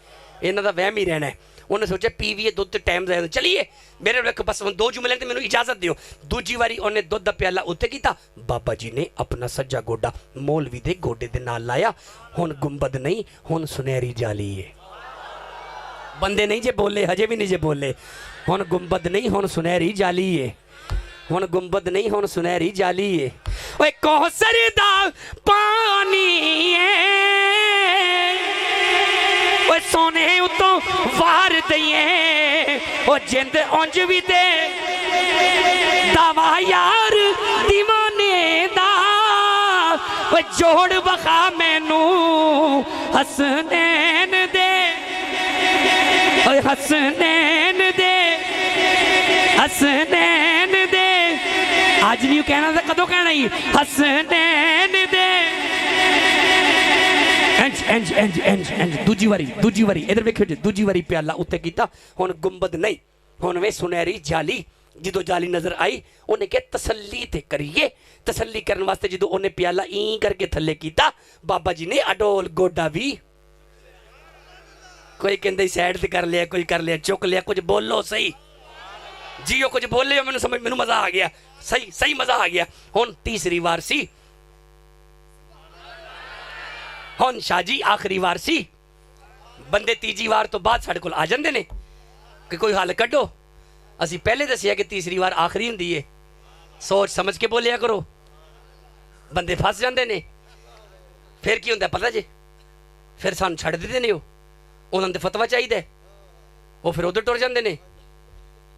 इन्हां दा वहम ही रहना है। उन्हें सोचा पीवीए दुध टाइम जाए, चलिए मेरे वेख बस हुण 2 जुमले ते मैनूं इजाजत दिओ। दूजी वारी उन्हें दुध दा प्याला उत्ते कीता। बाबा जी ने अपना सज्जा गोडा मौलवी दे गोडे दे नाल लाया। हुण गुंबद नहीं, हुण सुनहरी जाली है। बंदे नहीं जे बोले, हजे भी नहीं जे बोले। हुण गुंबद नहीं, हुण सुनहरी जाली है। हुण गुंबद नहीं, हुण सुनहरी जाली है। ओए कौसर दा पानी है, ओए सोने उतों वार दईए, ओ जिंद उंज भी दे दावा यार दीवाने दा। ओए जोड़ वखा मैनू हसनैन दे, ओए हसनैन दे, हसनैन दे। आज नहीं कहना था, कदों कहना ही? हसनैन दे। इंज इंज इंज इंज इंज दूजी वारी इधर वेखियो जी, दूजी वारी प्याला उत्ते कीता। हुण गुंबद नहीं, हुण वे सुनहरी जाली। जो जाली नजर आई, उन्हें क्या तसल्ली ते करिए। तसल्ली करने वास्ते जो उन्हें प्याला ई करके थले कीता, बाबा जी ने अडोल गोडा भी, कोई कहते साइड से कर लिया, कोई कर लिया चुक लिया। कुछ बोलो सही जियो, कुछ बोले मैनू समझ, मैनू मजा आ गया, सही सही मजा आ गया। हुण तीसरी वार सी, हुण शाह जी आखिरी वार सी। बंदे तीजी वार तो बाद साढ़े कोल आ जांदे ने कि कोई हल कड्डो। असी पहले दसिया कि तीसरी वार आखिरी हुंदी है, सोच समझ के बोलिया करो। बंदे फस जांदे ने, फिर की हुंदा पता जे, फिर सानू छड्ड दिंदे ने। उन्होंने फतवा चाहिए, वो फिर उधर टुर जाते हैं।